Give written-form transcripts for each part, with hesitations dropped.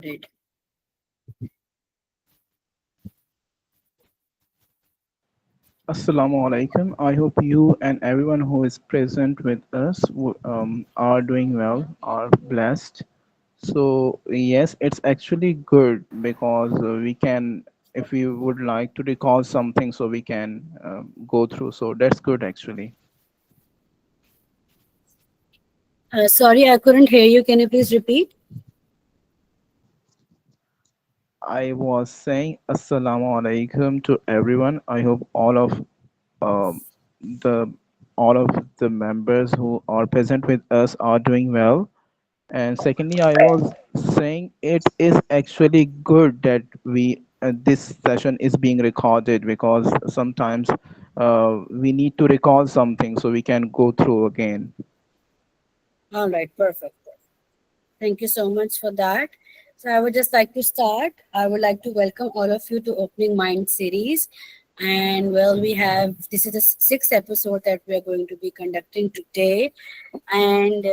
Great. Assalamu alaikum. I hope you and everyone who is present with us are doing well, are blessed. So, yes, it's actually good because we can, if we would like to recall something, so we can go through. So, that's good actually. Sorry, I couldn't hear you. Can you please repeat? I was saying Assalamu alaikum to everyone. I hope um, the all of the members who are present with us are doing well. And secondly, I was saying it is actually good that we this session is being recorded because sometimes we need to recall something so we can go through again. All right, perfect. Thank you so much for that. So I would just like to start. I would like to welcome all of you to Opening Mind series. And well, we have this is the sixth episode that we are going to be conducting today. And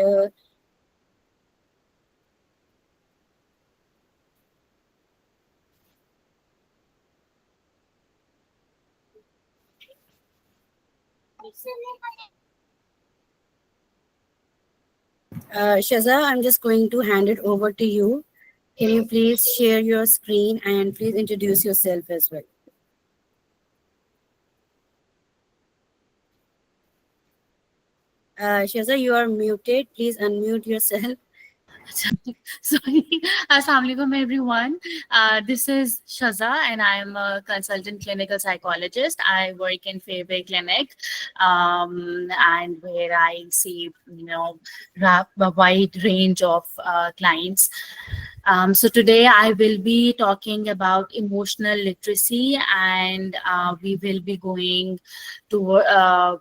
Shaza, I'm just going to hand it over to you. Can you please share your screen and please introduce yourself as well? Shaza, you are muted. Please unmute yourself. Sorry. Assalamualaikum everyone. This is Shaza and I am a consultant clinical psychologist. I work in Fairway Clinic, and where I see a wide range of clients. So today I will be talking about emotional literacy, and we will be going to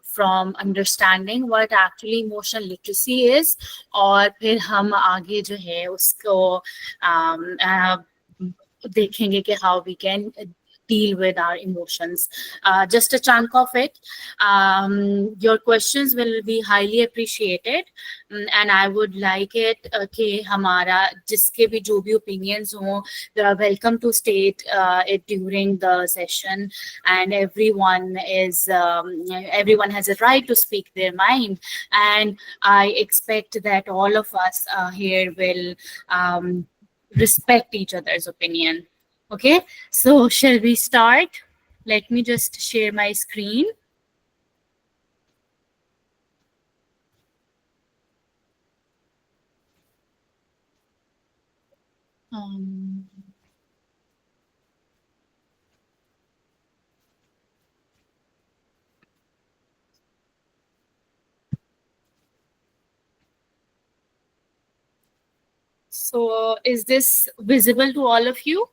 from understanding what actually emotional literacy is, और फिर हम आगे जो है उसको देखेंगे कि how we can deal with our emotions. Just a chunk of it. Your questions will be highly appreciated, and I would like it कि हमारा जिसके भी जो भी opinions हों, they are welcome to state it during the session, and everyone has a right to speak their mind, and I expect that all of us here will respect each other's opinion. Okay, so shall we start? Let me just share my screen. Um, so is this visible to all of you?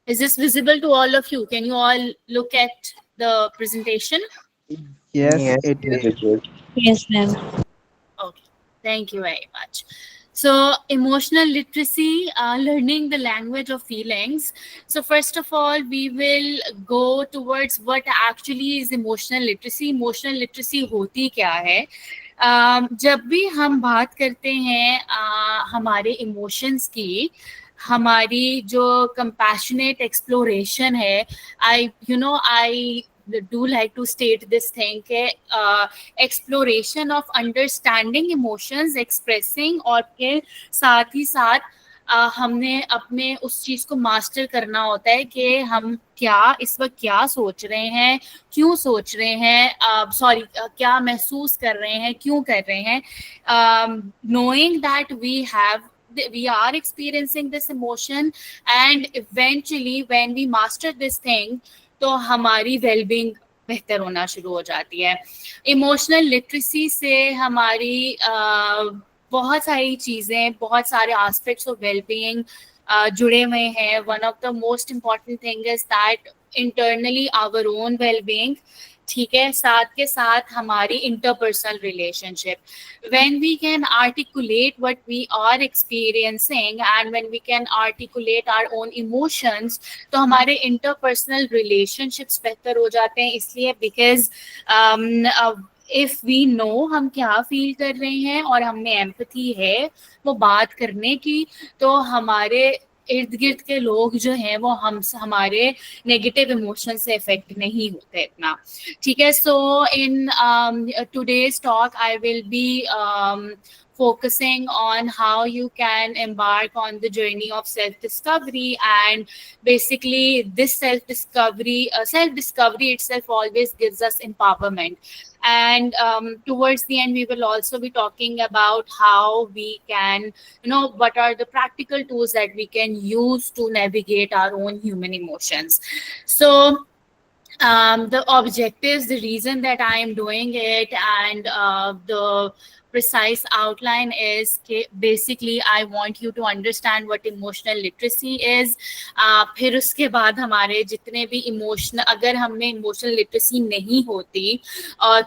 Is this visible to all of you? Can you all look at the presentation? Yes, Yes, it yes, is. it is. Yes, ma'am. Okay, thank you very much. So, emotional literacy, learning the language of feelings. So, first of all, we will go towards what actually is emotional literacy. Emotional literacy होती क्या है? जब भी हम बात करते हैं हमारे इमोशंस की, हमारी जो कंपैशनेट एक्सप्लोरेशन है, आई do like to state this thing कि exploration of understanding emotions, expressing, और फिर साथ ही साथ हमने अपने उस चीज़ को मास्टर करना होता है कि हम क्या इस वक्त क्या सोच रहे हैं, क्यों सोच रहे हैं, सॉरी क्या महसूस कर रहे हैं, क्यों कर रहे हैं. Knowing that we are experiencing this emotion, and eventually when we master this thing, तो हमारी वेलबींग बेहतर होना शुरू हो जाती है. इमोशनल लिटरेसी से हमारी बहुत सारी चीज़ें, बहुत सारे एस्पेक्ट्स ऑफ वेलबींग जुड़े हुए हैं. One of the most important thing is that internally our own well-being. ठीक है, साथ के साथ हमारी interpersonal relationship, when we can articulate what we are experiencing and when we can articulate our own emotions, तो हमारे इंटरपर्सनल रिलेशनशिप्स बेहतर हो जाते हैं। इसलिए बिकॉज इफ वी नो हम क्या फील कर रहे हैं और हमें एम्पैथी है वो बात करने की, तो हमारे इर्द गिर्द के लोग जो हैं वो हमारे नेगेटिव इमोशन से इफेक्ट नहीं होते इतना। ठीक है, सो इन today's talk I will be focusing on how you can embark on the journey of self discovery, and basically this self discovery itself always gives us empowerment. And towards the end we will also be talking about how we can, what are the practical tools that we can use to navigate our own human emotions. So the objectives, the reason that I am doing it, and the precise outline is basically I want you to understand what emotional literacy is. फिर उसके बाद हमारे जितने भी emotional, अगर हमें emotional literacy नहीं होती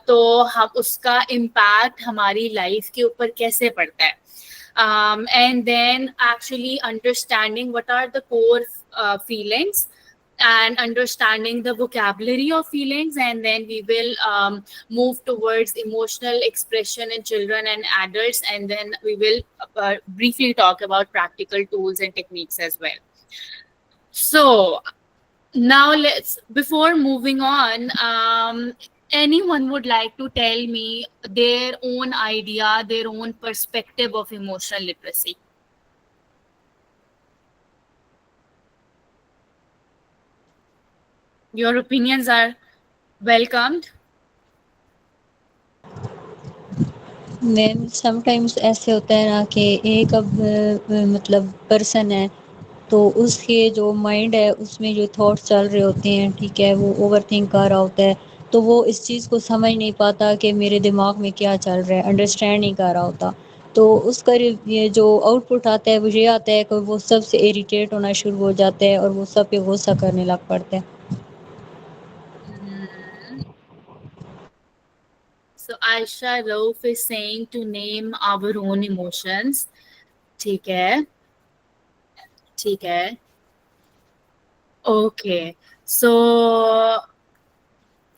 तो हम उसका इम्पैक्ट हमारी लाइफ के ऊपर कैसे पड़ता है, and then actually understanding what are the core feelings and understanding the vocabulary of feelings, and then we will move towards emotional expression in children and adults, and then we will briefly talk about practical tools and techniques as well. So now before moving on, anyone would like to tell me their own idea, their own perspective of emotional literacy? Your opinions are welcomed. Ma'am sometimes ऐसे होता है ना कि एक अब मतलब person है तो उसके जो माइंड है उसमें जो थॉट चल रहे होते हैं, ठीक है, वो ओवर थिंक कर रहा होता है, तो वो इस चीज़ को समझ नहीं पाता कि मेरे दिमाग में क्या चल रहा है, अंडरस्टैंड नहीं कर रहा होता। तो उसका ये जो आउटपुट आता है वो ये आता है कि वो सबसे इरिटेट होना शुरू हो जाता है और वो सब पे गुस्सा करने लग पड़ता है। So Aisha Rauf is saying to name our own emotions. ठीक है, ठीक है. Okay, so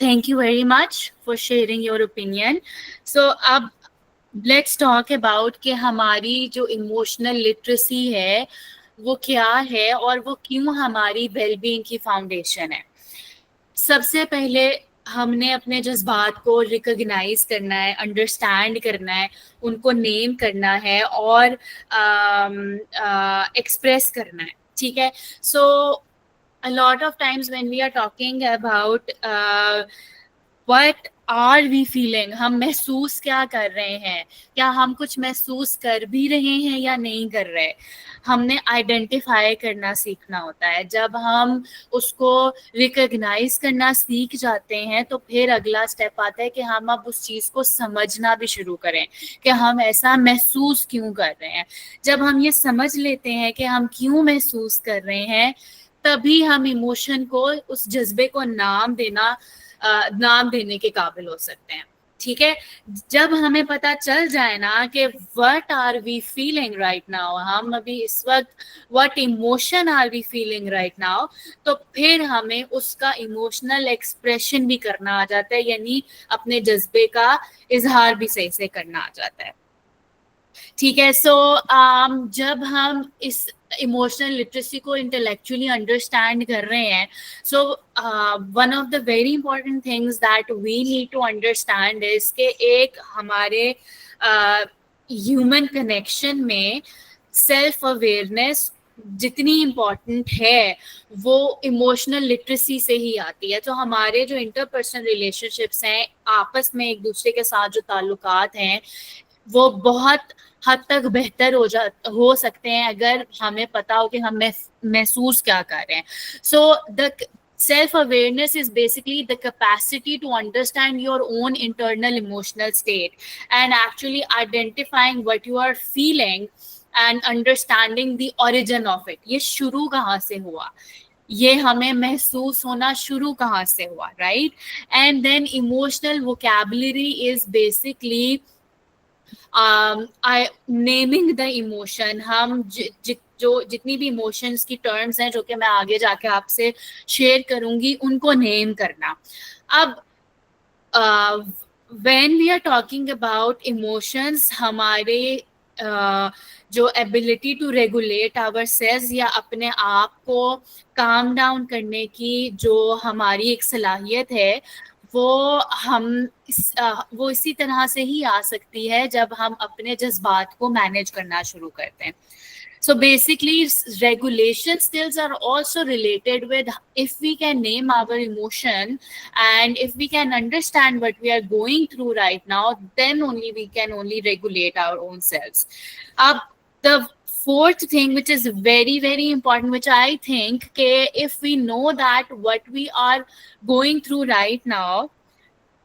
thank you very much for sharing your opinion. So अब let's talk about कि हमारी जो emotional literacy है वो क्या है और वो क्यों हमारी well-being की foundation है। सबसे पहले हमने अपने जज्बात को रिकॉग्नाइज करना है, अंडरस्टैंड करना है, उनको नेम करना है और एक्सप्रेस करना है। ठीक है, सो a lot of times when we are talking about what are we feeling, हम महसूस क्या कर रहे हैं, क्या हम कुछ महसूस कर भी रहे हैं या नहीं कर रहे, हमने आइडेंटिफाई करना सीखना होता है। जब हम उसको रिकॉग्नाइज करना सीख जाते हैं तो फिर अगला स्टेप आता है कि हम अब उस चीज़ को समझना भी शुरू करें कि हम ऐसा महसूस क्यों कर रहे हैं। जब हम ये समझ लेते हैं कि हम क्यों महसूस कर रहे हैं, तभी हम इमोशन को, उस जज्बे को नाम देने के काबिल हो सकते हैं। ठीक है, जब हमें पता चल जाए ना कि what are we feeling right now, हम अभी इस वक्त what emotion are we feeling right now, तो फिर हमें उसका इमोशनल एक्सप्रेशन भी करना आ जाता है, यानी अपने जज्बे का इजहार भी सही से करना आ जाता है। ठीक है, सो जब हम इस इमोशनल लिटरेसी को इंटेलेक्चुअली अंडरस्टैंड कर रहे हैं, so one of the very important things that we need to understand is कि एक हमारे ह्यूमन कनेक्शन में सेल्फ अवेयरनेस जितनी इम्पॉर्टेंट है वो इमोशनल लिटरेसी से ही आती है। तो हमारे जो इंटरपर्सनल रिलेशनशिप्स हैं, आपस में एक दूसरे के साथ जो ताल्लुकात हैं, वो बहुत हद तक बेहतर हो सकते हैं अगर हमें पता हो कि हम महसूस क्या कर रहे हैं। So the self awareness is basically the capacity to understand your own internal emotional state and actually identifying what you are feeling and understanding the origin of it. ये शुरू कहाँ से हुआ, ये हमें महसूस होना शुरू कहाँ से हुआ, right? And then emotional vocabulary is basically naming the emotion. हम जो जितनी भी इमोशंस की टर्म्स हैं जो कि मैं आगे जाके आपसे शेयर करूंगी, उनको नेम करना. अब when we are talking about emotions, हमारे जो ability to regulate our selves या अपने आप को काम डाउन करने की जो हमारी एक सलाहियत है, वो वो इसी तरह से ही आ सकती है जब हम अपने जज्बात को मैनेज करना शुरू करते हैं. So basically, regulation skills are also related with if we can name our emotion and if we can understand what we are going through right now, then only we can only regulate our own selves. The fourth thing, which is very, very important, which I think, if we know that what we are going through right now,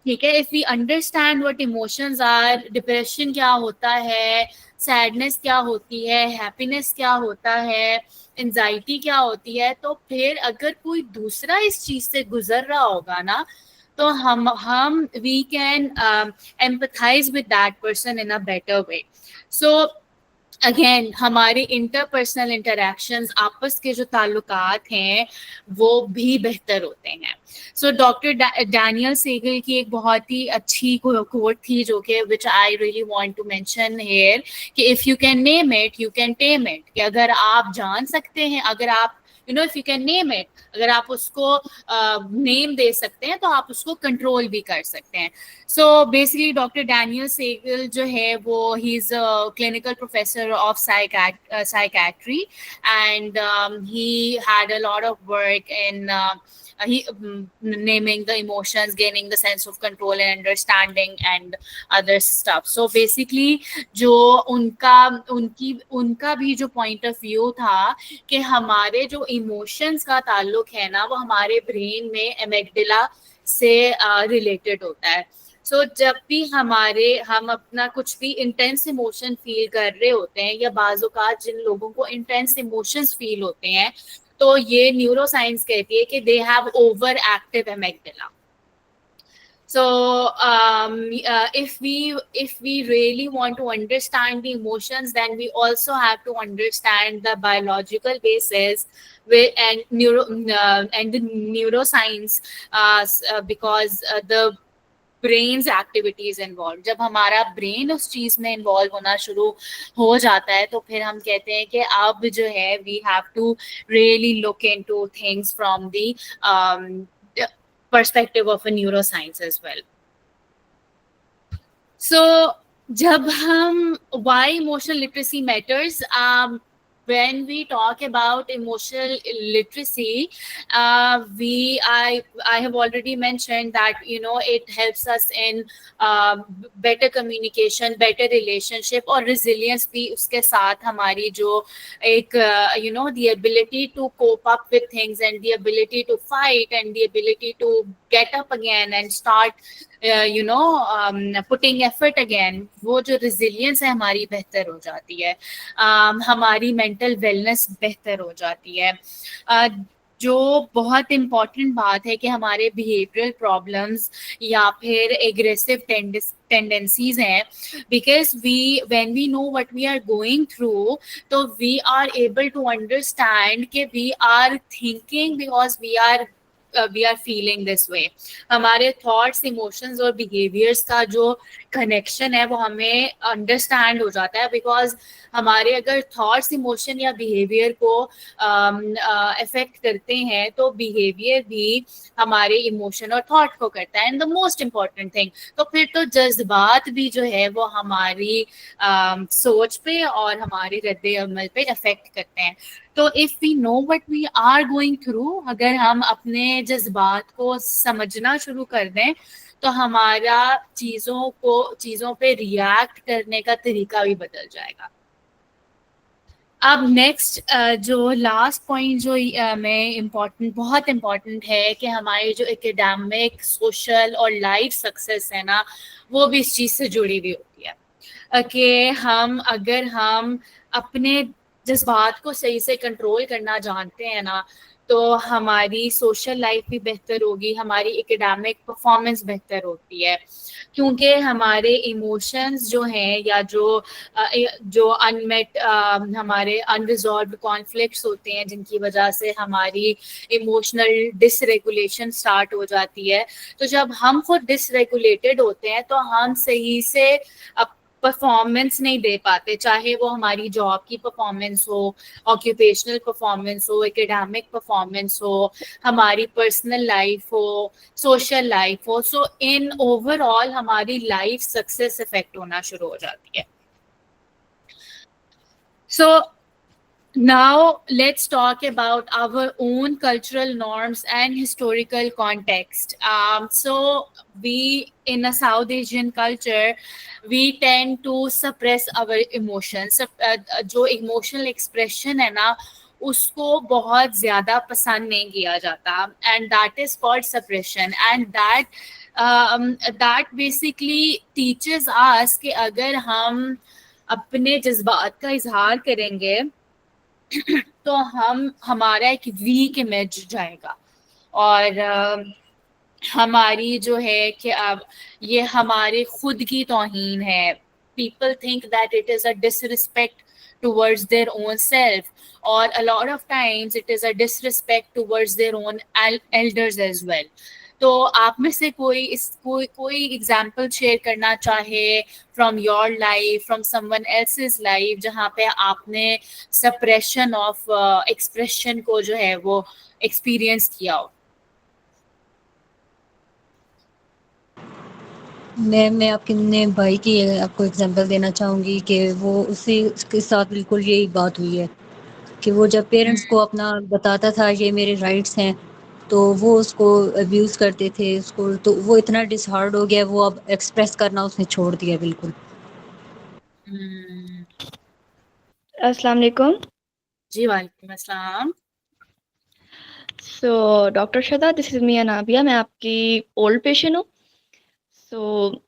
ठीक है, if we understand what emotions are, depression क्या होता है, sadness क्या होती है, happiness क्या होता है, एंजाइटी क्या होती है, तो फिर अगर कोई दूसरा इस चीज से गुजर रहा होगा ना, तो हम we can empathize with that person in a better way. So again हमारे इंटरपर्सनल इंटरेक्शंस, आपस के जो ताल्लुकात हैं, वो भी बेहतर होते हैं. सो डॉक्टर डैनियल सेगल की एक बहुत ही अच्छी कोट थी जो कि which I really want to mention here, कि if you can name it you can tame it. कि अगर आप जान सकते हैं, अगर आप if you can name it, अगर आप उसको नेम दे सकते हैं, तो आप उसको कंट्रोल भी कर सकते हैं. So basically doctor Daniel Siegel जो है वो ही is a clinical professor of psychiatry and he had a lot of work in naming the emotions, gaining the sense of control and understanding and other stuff. So basically जो उनका भी जो point of view था कि हमारे जो emotions का ताल्लुक है ना, वो हमारे brain में amygdala से related होता है. सो जब भी हम अपना कुछ भी इंटेंस इमोशन फील कर रहे होते हैं, या बाज़ औक़ात जिन लोगों को इंटेंस इमोशंस फील होते हैं, तो ये न्यूरो साइंस कहती है कि they have over active amygdala. So if we really want to understand the emotions, then we also have to understand the biological basis and the neuroscience, because the brains activities involve. जब हमारा brain उस चीज में involve होना शुरू हो जाता है, तो फिर हम कहते हैं कि अब जो है we have to really look into things from the perspective of a neuroscience as well. So जब हम why emotional literacy matters, when we talk about emotional literacy, I have already mentioned that it helps us in better communication, better relationship, और resilience भी उसके साथ हमारी जो एक the ability to cope up with things and the ability to fight and the ability to get up again and start putting effort again, वो जो resilience है हमारी बेहतर हो जाती है. हमारी मेंटल वेलनेस बेहतर हो जाती है. जो बहुत इम्पॉर्टेंट बात है कि हमारे बिहेवियरल प्रॉब्लम्स या फिर एग्रेसिव टेंडेंसीज हैं, because when we know what we are going through, तो we are able to understand कि we are thinking because we are feeling this way. हमारे थॉट्स, इमोशंस और बिहेवियर्स का जो कनेक्शन है वो हमें अंडरस्टैंड हो जाता है, बिकॉज हमारे अगर थॉट्स, इमोशन या बिहेवियर को अफेक्ट करते हैं, तो बिहेवियर भी हमारे इमोशन और थॉट को करता है. And the most important thing, तो फिर तो जज्बात भी जो है वो हमारी सोच पे और हमारे रद्द अमल पे अफेक्ट करते हैं. तो if we know what we are going through, अगर हम अपने जज्बात को समझना शुरू कर दें, तो हमारा चीज़ों पे रिएक्ट करने का तरीका भी बदल जाएगा. अब नेक्स्ट जो लास्ट पॉइंट जो में बहुत इम्पॉर्टेंट है कि हमारी जो एकेडमिक, सोशल और लाइफ सक्सेस है ना, वो भी इस चीज़ से जुड़ी हुई होती है कि अगर हम अपने जज्बात को सही से कंट्रोल करना जानते हैं ना, तो हमारी सोशल लाइफ भी बेहतर होगी, हमारी एकेडमिक परफॉर्मेंस बेहतर होती है, क्योंकि हमारे इमोशंस जो हैं या जो अनमेट हमारे अनरिजॉल्व्ड कॉन्फ्लिक्ट्स होते हैं जिनकी वजह से हमारी इमोशनल डिसरेगुलेशन स्टार्ट हो जाती है। तो जब हम खुद डिसरेगुलेटेड होते हैं तो हम सही से परफॉर्मेंस नहीं दे पाते, चाहे वो हमारी जॉब की परफॉर्मेंस हो, ऑक्यूपेशनल परफॉर्मेंस हो, एकेडमिक परफॉर्मेंस हो, हमारी पर्सनल लाइफ हो, सोशल लाइफ हो। सो इन ओवरऑल हमारी लाइफ सक्सेस इफेक्ट होना शुरू हो जाती है। सो now let's talk about our own cultural norms and historical context. So we in a South Asian culture we tend to suppress our emotions. जो emotional expression है ना उसको बहुत ज्यादा पसंद नहीं किया जाता, and that is called suppression, and that basically teaches us कि अगर हम अपने जज्बात का इजहार करेंगे तो हमारा एक वीक इमेज जाएगा, और हमारी जो है कि अब ये हमारे खुद की तौहीन है। People think that it is a disrespect towards their own self, or a lot of times it is a disrespect towards their own elders as well. तो आप में से कोई एग्जाम्पल शेयर करना चाहे from your life, from someone else's life, जहाँ पे आपने सप्रेशन ऑफ एक्सप्रेशन को जो है वो एक्सपीरियंस किया हो? मैं अपने भाई की आपको एग्जांपल देना चाहूँगी कि वो उसी उसके साथ बिल्कुल यही बात हुई है कि वो जब पेरेंट्स को अपना बताता था ये मेरे राइट्स हैं, तो वो उसको अब्यूज़ करते थे उसको, तो वो इतना डिसहार्ड हो गया, वो अब एक्सप्रेस करना उसने छोड़ दिया बिल्कुल। अस्सलाम वालेकुम। जी वालेकुम अस्सलाम। So doctor Shada, this is me Anabia, मैं आपकी ओल्ड पेशेंट हूँ। सो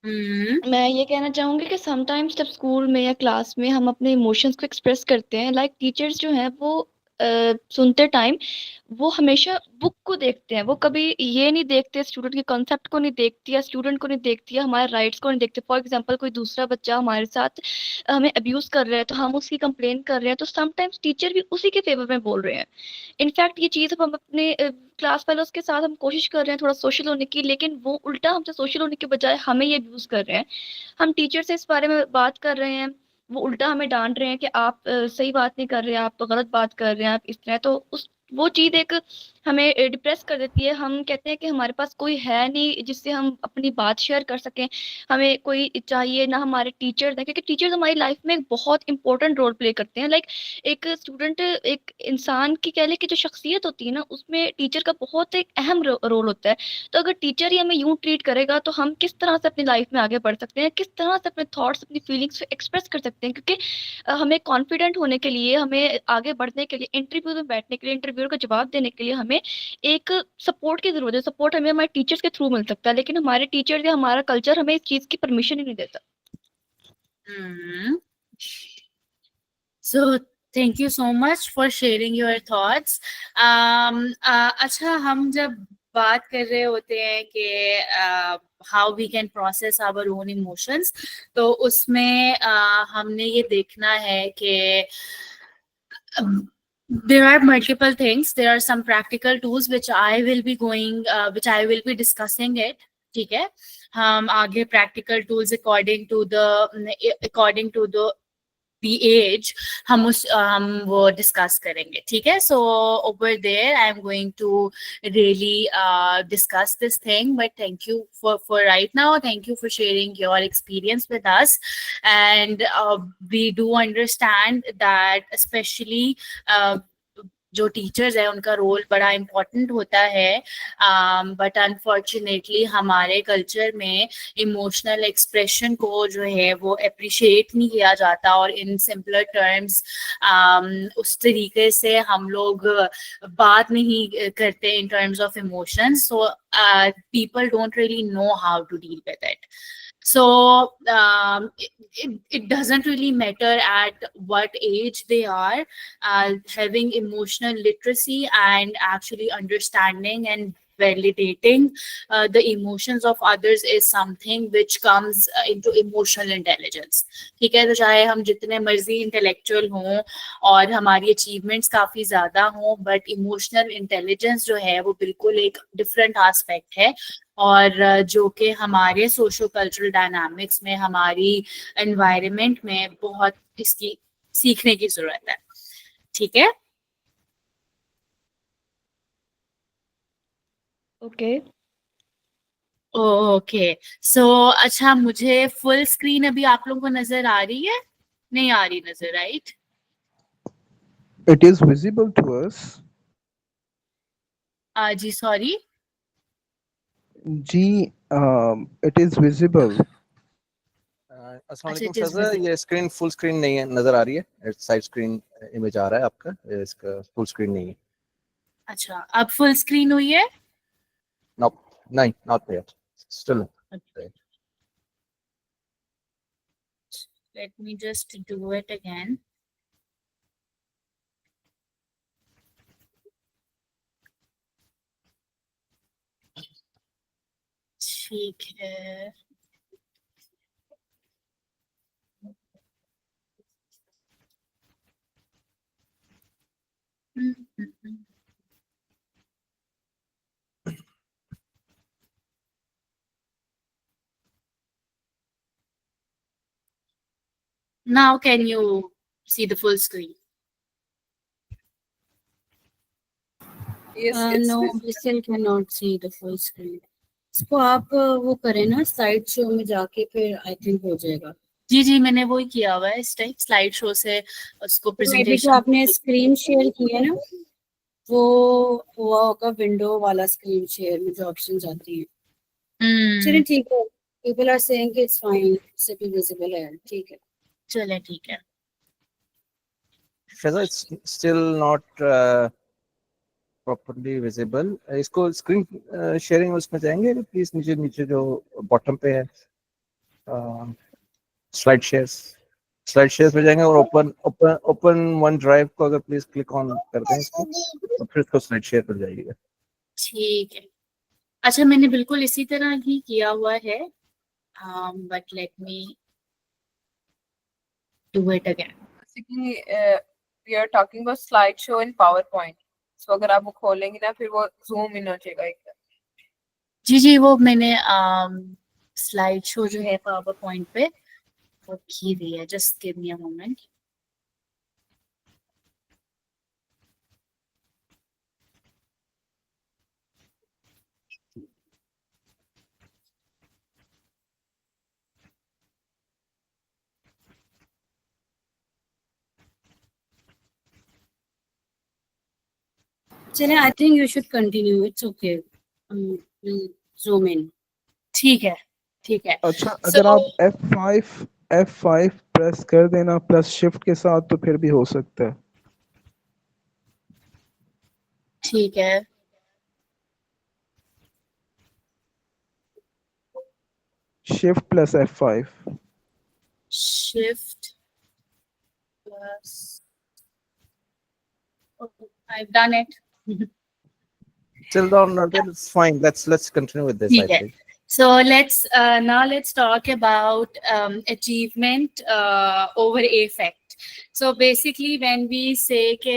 मैं ये कहना चाहूँगी कि समटाइम्स जब स्कूल में या क्लास में हम अपने इमोशंस को एक्सप्रेस करते हैं, लाइक टीचर्स जो हैं वो सुनते टाइम वो हमेशा बुक को देखते हैं, वो कभी ये नहीं देखते स्टूडेंट के कॉन्सेप्ट को नहीं देखती या स्टूडेंट को नहीं देखती या हमारे राइट्स को नहीं देखते। फॉर एग्जांपल कोई दूसरा बच्चा हमारे साथ हमें अब्यूज कर रहा है तो हम उसकी कंप्लेन कर रहे हैं, तो समटाइम्स टीचर भी उसी के फेवर में बोल रहे हैं। इनफैक्ट ये चीज़ अब हम अपने क्लास फेलोज के साथ हम कोशिश कर रहे हैं थोड़ा सोशल होने की, लेकिन वो उल्टा हमसे सोशल होने के बजाय हमें ये अब्यूज कर रहे हैं। हम टीचर से इस बारे में बात कर रहे हैं, वो उल्टा हमें डांट रहे हैं कि आप सही बात नहीं कर रहे हैं, आप तो गलत बात कर रहे हैं, आप इस तरह। तो उस वो चीज़ एक हमें डिप्रेस कर देती है। हम कहते हैं कि हमारे पास कोई है नहीं जिससे हम अपनी बात शेयर कर सकें, हमें कोई चाहिए ना, हमारे टीचर्स हैं, क्योंकि टीचर्स हमारी लाइफ में एक बहुत इंपॉर्टेंट रोल प्ले करते हैं। लाइक एक स्टूडेंट, एक इंसान की कह ले कि जो शख्सियत होती है ना, उसमें टीचर का बहुत एक अहम रोल होता है। तो अगर टीचर ही हमें यूं ट्रीट करेगा तो हम किस तरह से अपनी लाइफ में आगे बढ़ सकते हैं, किस तरह से अपने थॉट्स, अपनी फीलिंग्स को एक्सप्रेस कर सकते हैं। क्योंकि हमें कॉन्फिडेंट होने के लिए, हमें आगे बढ़ने के लिए, इंटरव्यू में बैठने के लिए, इंटरव्यू का जवाब देने के लिए हमें एक सपोर्ट की जरूरत है। सपोर्ट हमें हमारे टीचर्स के थ्रू मिल सकता है, लेकिन हमारे टीचर या हमारा कल्चर हमें इस चीज की परमिशन ही नहीं देता। So thank you so much for sharing your thoughts. अच्छा, हम जब बात कर रहे होते हैं कि how we can process our own emotions, तो उसमें हमने ये देखना है कि there are multiple things. There are some practical tools which I will be discussing it. ठीक है, हम आगे practical tools according to the age हम वो डिस्कस करेंगे, ठीक है। So over there I am going to really discuss this thing, but thank you for right now. Thank you for sharing your experience with us, and we do understand that especially जो teachers है उनका role बड़ा important होता है, but unfortunately हमारे culture में emotional expression को जो है वो अप्रिशिएट नहीं किया जाता, और इन सिंपलर टर्म्स उस तरीके से हम लोग बात नहीं करते in terms of emotions, so people don't really know how to deal with it. So it doesn't really matter at what age they are. Having emotional literacy and actually understanding and validating the emotions of others is something which comes into emotional intelligence. ठीक है, तो चाहे हम जितने मर्जी intellectual हों और हमारी अचीवमेंट्स काफी ज्यादा हों, बट इमोशनल इंटेलिजेंस जो है वो बिल्कुल एक डिफरेंट एस्पेक्ट है, और जो कि हमारे सोशो कल्चरल डायनामिक्स में, हमारी एनवायरनमेंट में बहुत इसकी सीखने की जरूरत है. ठीक है. ओके. ओके, सो अच्छा, मुझे फुल स्क्रीन अभी आप लोगों को नजर आ रही है? नहीं आ रही नजर, right? It is visible to us. जी सॉरी. जी, it is visible. अस्सलाम अच्छा, वालेकुम it is शज़ा, ये स्क्रीन फुल स्क्रीन नहीं है, नजर आ रही है, साइड स्क्रीन इमेज आ रहा है आपका, इसका फुल स्क्रीन नहीं है. अच्छा, अब फुल स्क्रीन हुई है? नो, नहीं, not yet, still. Let me just do it again. ठीक है. Now can you see the full screen? Yes, no, we still cannot see the full screen. इसको आप वो करें ना, स्लाइड शो में जाके, फिर आई थिंक हो जाएगा. जी जी, मैंने वही किया हुआ है इस टाइम, स्लाइड शो से उसको मे बी प्रेजेंटेशन. जो आपने स्क्रीन शेयर की है ना, वो हुआ होगा विंडो वाला स्क्रीन शेयर में जो ऑप्शंस आती हैं. चलिए ठीक है, पीपल आर सेइंग कि इट्स फाइन, सिटी विजिबल है. ठीक है, चले ठीक है. Shaza, it's still not properly visible. इसको स्क्रीन शेयरिंग उसमें जाएंगे प्लीज, नीचे नीचे जो बॉटम पे है स्लाइड शेयर्स पे जाएंगे और ओपन वन ड्राइव को अगर प्लीज क्लिक ऑन कर दें इसको, तो फिर इसको स्लाइड शेयर कर जाइएगा. ठीक है. अच्छा, मैंने बिल्कुल इसी तरह ही किया हुआ है, but let me do it again. Basically, we are talking about slideshow in PowerPoint. So अगर आप वो खोलेंगे ना, फिर वो zoom in हो जाएगा एकदम. जी जी, वो मैंने स्लाइड शो जो है पावर पॉइंट पे वो की हुई है. Just give me a moment. चलिए, I think you should continue, it's okay. Zoom in. ठीक है, ठीक है. अच्छा, अगर आप F5 प्रेस कर देना प्लस शिफ्ट के साथ, तो फिर भी हो सकता है. ठीक है. Shift plus F5. Shift plus. Okay, I've done it. Still not, it's fine. Let's continue with this. I ठीक है. think. So let's talk about achievement over affect. So basically when we say कि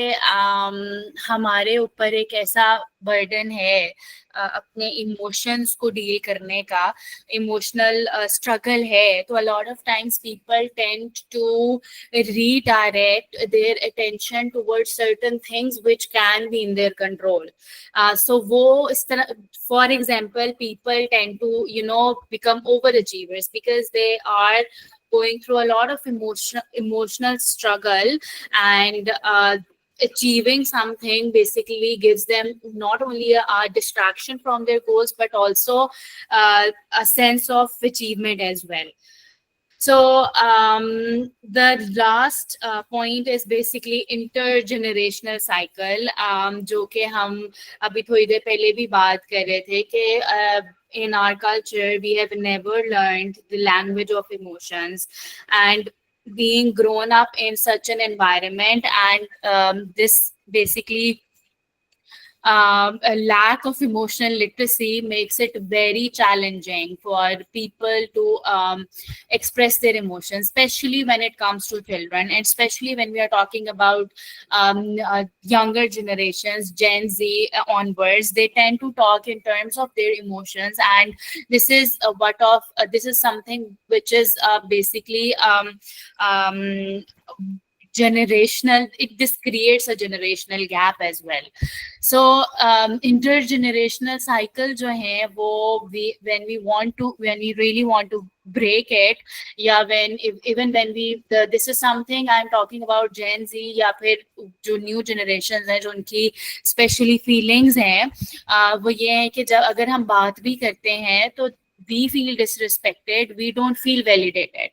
हमारे ऊपर एक ऐसा burden है अपने emotions को deal करने का, emotional struggle है, तो a lot of times people tend to redirect their attention towards certain things which can be in their control. So वो इस तरह, for example, people tend to become overachievers because they are going through a lot of emotional struggle, and achieving something basically gives them not only a distraction from their goals but also a sense of achievement as well. So the last point is basically intergenerational cycle, जो कि हम अभी थोड़ी देर पहले भी बात कर रहे थे कि in our culture, we have never learned the language of emotions, and being grown up in such an environment, and this basically a lack of emotional literacy makes it very challenging for people to express their emotions, especially when it comes to children, and especially when we are talking about younger generations, Gen Z onwards. They tend to talk in terms of their emotions, and this is this is something which is basically um, generational. This creates a generational gap as well. So intergenerational cycle जो है वो when we really want to break it, या even when this is something I'm talking about Gen Z या फिर जो new generations हैं जो उनकी specially feelings हैं, वो ये है कि जब अगर हम बात भी करते हैं तो we feel disrespected, we don't feel validated.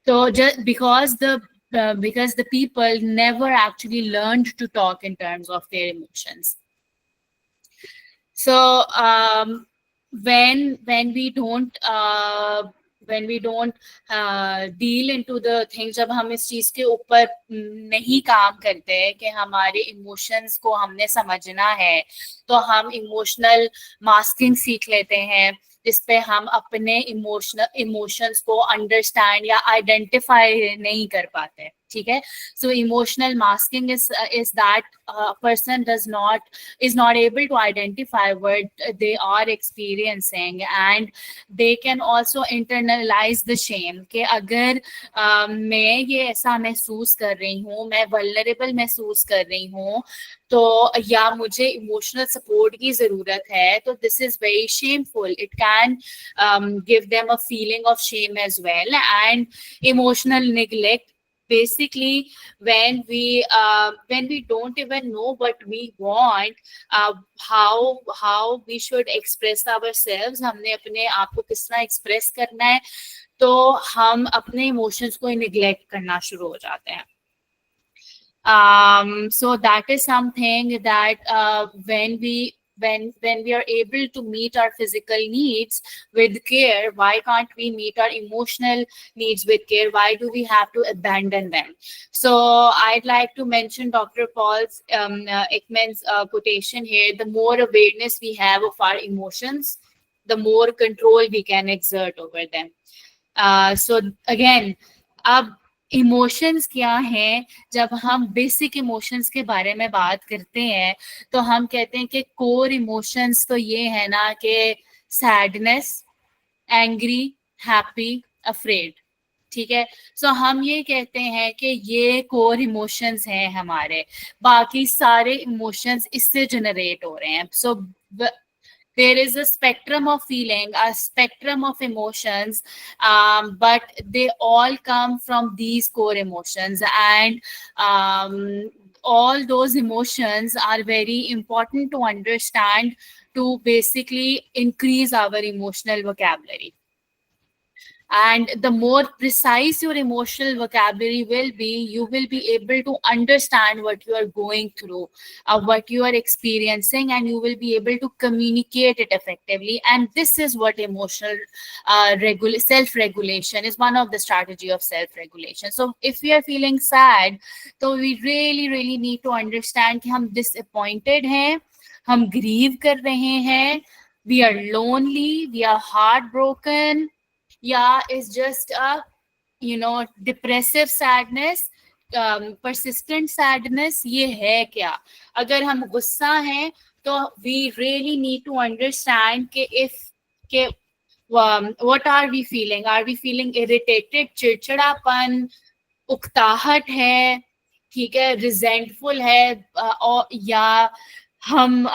So just because the people never actually learned to talk in terms of their emotions. So when we don't deal into the things, जब हम इस चीज के ऊपर नहीं काम करते हैं कि हमारे इमोशंस को हमने समझना है, तो हम इमोशनल मास्किंग सीख लेते हैं, जिसपे हम अपने इमोशंस को अंडरस्टैंड या आइडेंटिफाई नहीं कर पाते. ठीक है. So emotional masking is that a person is not able to identify what they are experiencing, and they can also internalize the shame कि अगर मैं ये ऐसा महसूस कर रही हूँ, मैं vulnerable महसूस कर रही हूँ, तो या मुझे इमोशनल सपोर्ट की जरूरत है, तो this is very shameful. It can give them a feeling of shame as well. And emotional neglect, basically when we don't even know what we want, how we should express ourselves, हमने अपने आप को किस तरह express करना है, तो हम अपने emotions को neglect करना शुरू हो जाते हैं. So that is something that when we are able to meet our physical needs with care, why can't we meet our emotional needs with care? Why do we have to abandon them? So I'd like to mention Dr. Paul Ekman's quotation here: the more awareness we have of our emotions, the more control we can exert over them. So again, अब emotions क्या हैं? जब हम basic emotions के बारे में बात करते हैं तो हम कहते हैं कि कोर इमोशंस तो ये है ना कि सैडनेस, एंग्री, हैप्पी, अफ्रेड. ठीक है. सो हम ये कहते हैं कि ये कोर इमोशंस हैं हमारे, बाकी सारे इमोशंस इससे जनरेट हो रहे हैं. सो there is a spectrum of feeling, a spectrum of emotions, but they all come from these core emotions, and all those emotions are very important to understand to basically increase our emotional vocabulary. And the more precise your emotional vocabulary will be, you will be able to understand what you are going through, what you are experiencing, and you will be able to communicate it effectively. And this is what emotional self-regulation is, one of the strategy of self-regulation. So if we are feeling sad, so we really need to understand कि हम disappointed हैं, हम grieve कर रहे हैं, we are lonely, we are heartbroken, yeah, it's just a depressive sadness, persistent sadness. ये है क्या? अगर हम गुस्सा हैं तो we really need to understand कि what are we feeling? Are we feeling irritated, चिड़चिड़ापन, उकताहट है, ठीक है, resentful है, और या हम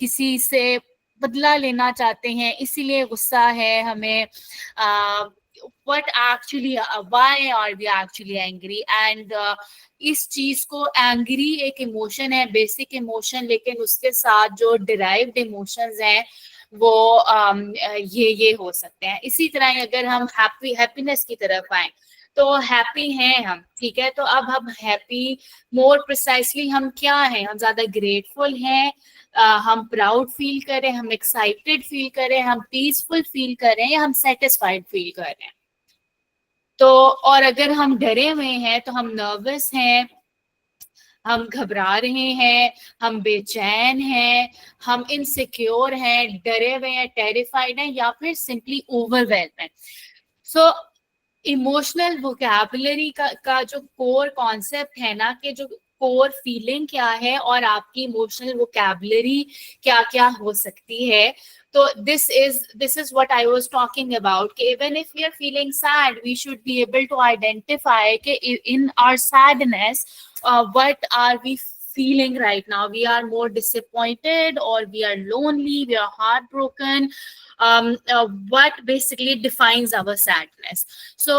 किसी से बदला लेना चाहते हैं इसीलिए गुस्सा है हमें. What actually, why are we actually angry? And इस चीज को, एंग्री एक इमोशन है, बेसिक इमोशन, लेकिन उसके साथ जो डिराइव्ड इमोशंस हैं वो ये हो सकते हैं. इसी तरह अगर हम हैप्पीनेस की तरफ आए तो हैप्पी हैं हम, ठीक है। तो अब हम हैप्पी, मोर प्रिसाइसली हम क्या हैं, हम ज्यादा ग्रेटफुल हैं, हम प्राउड फील करें, हम एक्साइटेड फील करें, हम पीसफुल फील करें, या हम सेटिस्फाइड फील करें। तो और अगर हम डरे हुए हैं तो हम नर्वस हैं, हम घबरा रहे हैं, हम बेचैन हैं, हम इनसिक्योर हैं, डरे हुए हैं, टेरिफाइड हैं, या फिर सिंपली ओवरवेल्म हैं। सो इमोशनल वोकैबुलरी का जो कोर कॉन्सेप्ट है ना, कि जो कोर फीलिंग क्या है और आपकी इमोशनल वोकैबुलरी क्या क्या हो सकती है। तो this is what I was talking about, कि even if we are feeling sad, we should be able to identify कि in our sadness what are we feeling right now. We are more disappointed, or we are lonely, we are heartbroken. What basically defines our sadness. So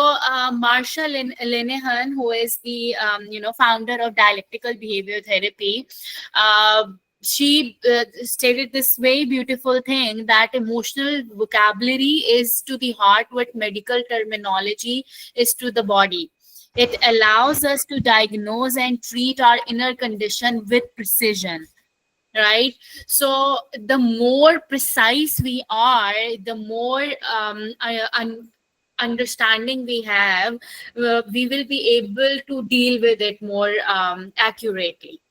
Marshall Linehan, who is the founder of dialectical behavior therapy, she stated this very beautiful thing, that emotional vocabulary is to the heart what medical terminology is to the body. It allows us to diagnose and treat our inner condition with precision, right? So the more precise we are, the more understanding we have, we will be able to deal with it more accurately.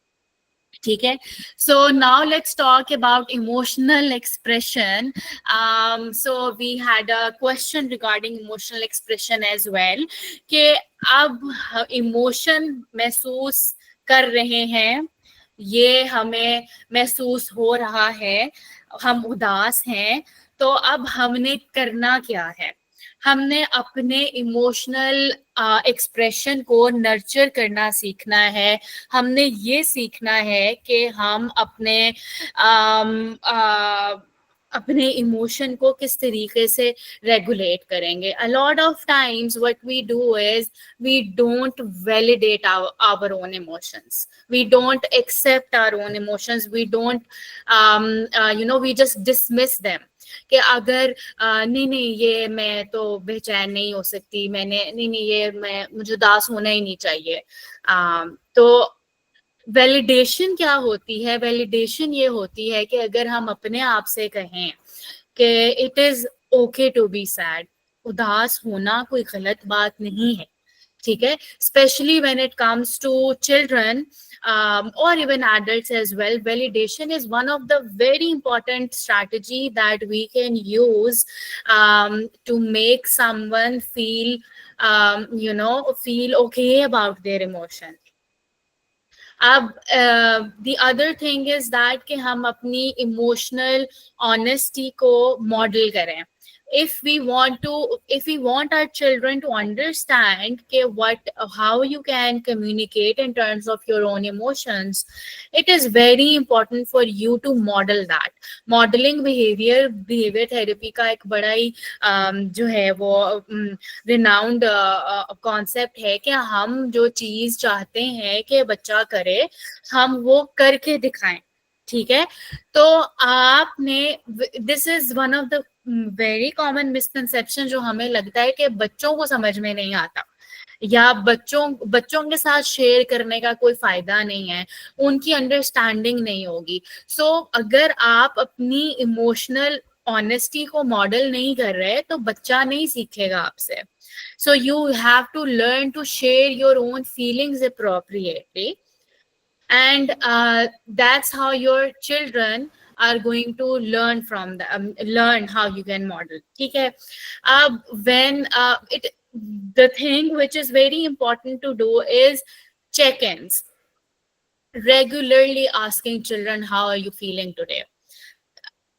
ठीक है. So now let's talk about emotional expression. So we had a question regarding emotional expression as well, कि अब emotion महसूस कर रहे हैं, ये हमें महसूस हो रहा है, हम उदास हैं, तो अब हमने करना क्या है. हमने अपने इमोशनल एक्सप्रेशन को नर्चर करना सीखना है. हमने ये सीखना है कि हम अपने इमोशन को किस तरीके से रेगुलेट करेंगे. A lot of times what we do is we don't validate our own emotions, we don't accept our own emotions, we don't we just dismiss them. कि अगर नहीं ये मैं तो बेचैन नहीं हो सकती, नहीं ये मुझे उदास होना ही नहीं चाहिए. तो वैलिडेशन क्या होती है? वैलिडेशन ये होती है कि अगर हम अपने आप से कहें कि it is okay to be sad, उदास होना कोई गलत बात नहीं है, ठीक है. Specially when it comes to children or even adults as well, validation is one of the very important strategy that we can use to make someone feel feel okay about their emotion. अब the other thing is that कि हम अपनी emotional honesty को model करें. If we want our children to understand how you can communicate in terms of your own emotions, it is very important for you to model that. Modeling behavior therapy का एक बड़ा ही जो है वो renowned concept है कि हम जो चीज चाहते हैं कि बच्चा करे, हम वो करके दिखाएं, ठीक है. तो आपने this is one of the very common misconception जो हमें लगता है कि बच्चों को समझ में नहीं आता, या बच्चों के साथ शेयर करने का कोई फायदा नहीं है, उनकी अंडरस्टैंडिंग नहीं होगी. सो अगर आप अपनी इमोशनल ऑनेस्टी को मॉडल नहीं कर रहे तो बच्चा नहीं सीखेगा आपसे. So you have to learn to share your own feelings appropriately, and that's how your children are going to learn from learn how you can model. ठीक है. When the thing which is very important to do is check-ins, regularly asking children, how are you feeling today?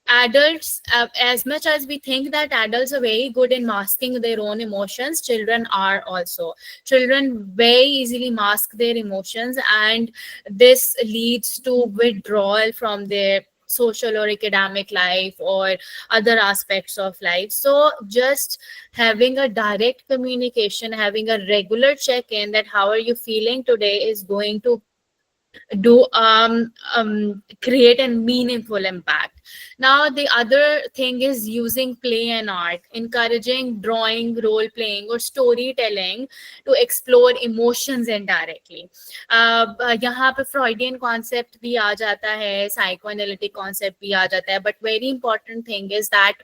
Adults, as much as we think that adults are very good in masking their own emotions, children are also. Children very easily mask their emotions, and this leads to withdrawal from their social or academic life or other aspects of life. So just having a direct communication, having a regular check-in that how are you feeling today is going to do create a meaningful impact. Now the other thing is using play and art, encouraging drawing, role playing or storytelling to explore emotions indirectly. यहाँ पे Freudian concept भी आ जाता है, psychoanalytic concept भी आ जाता है, but very important thing is that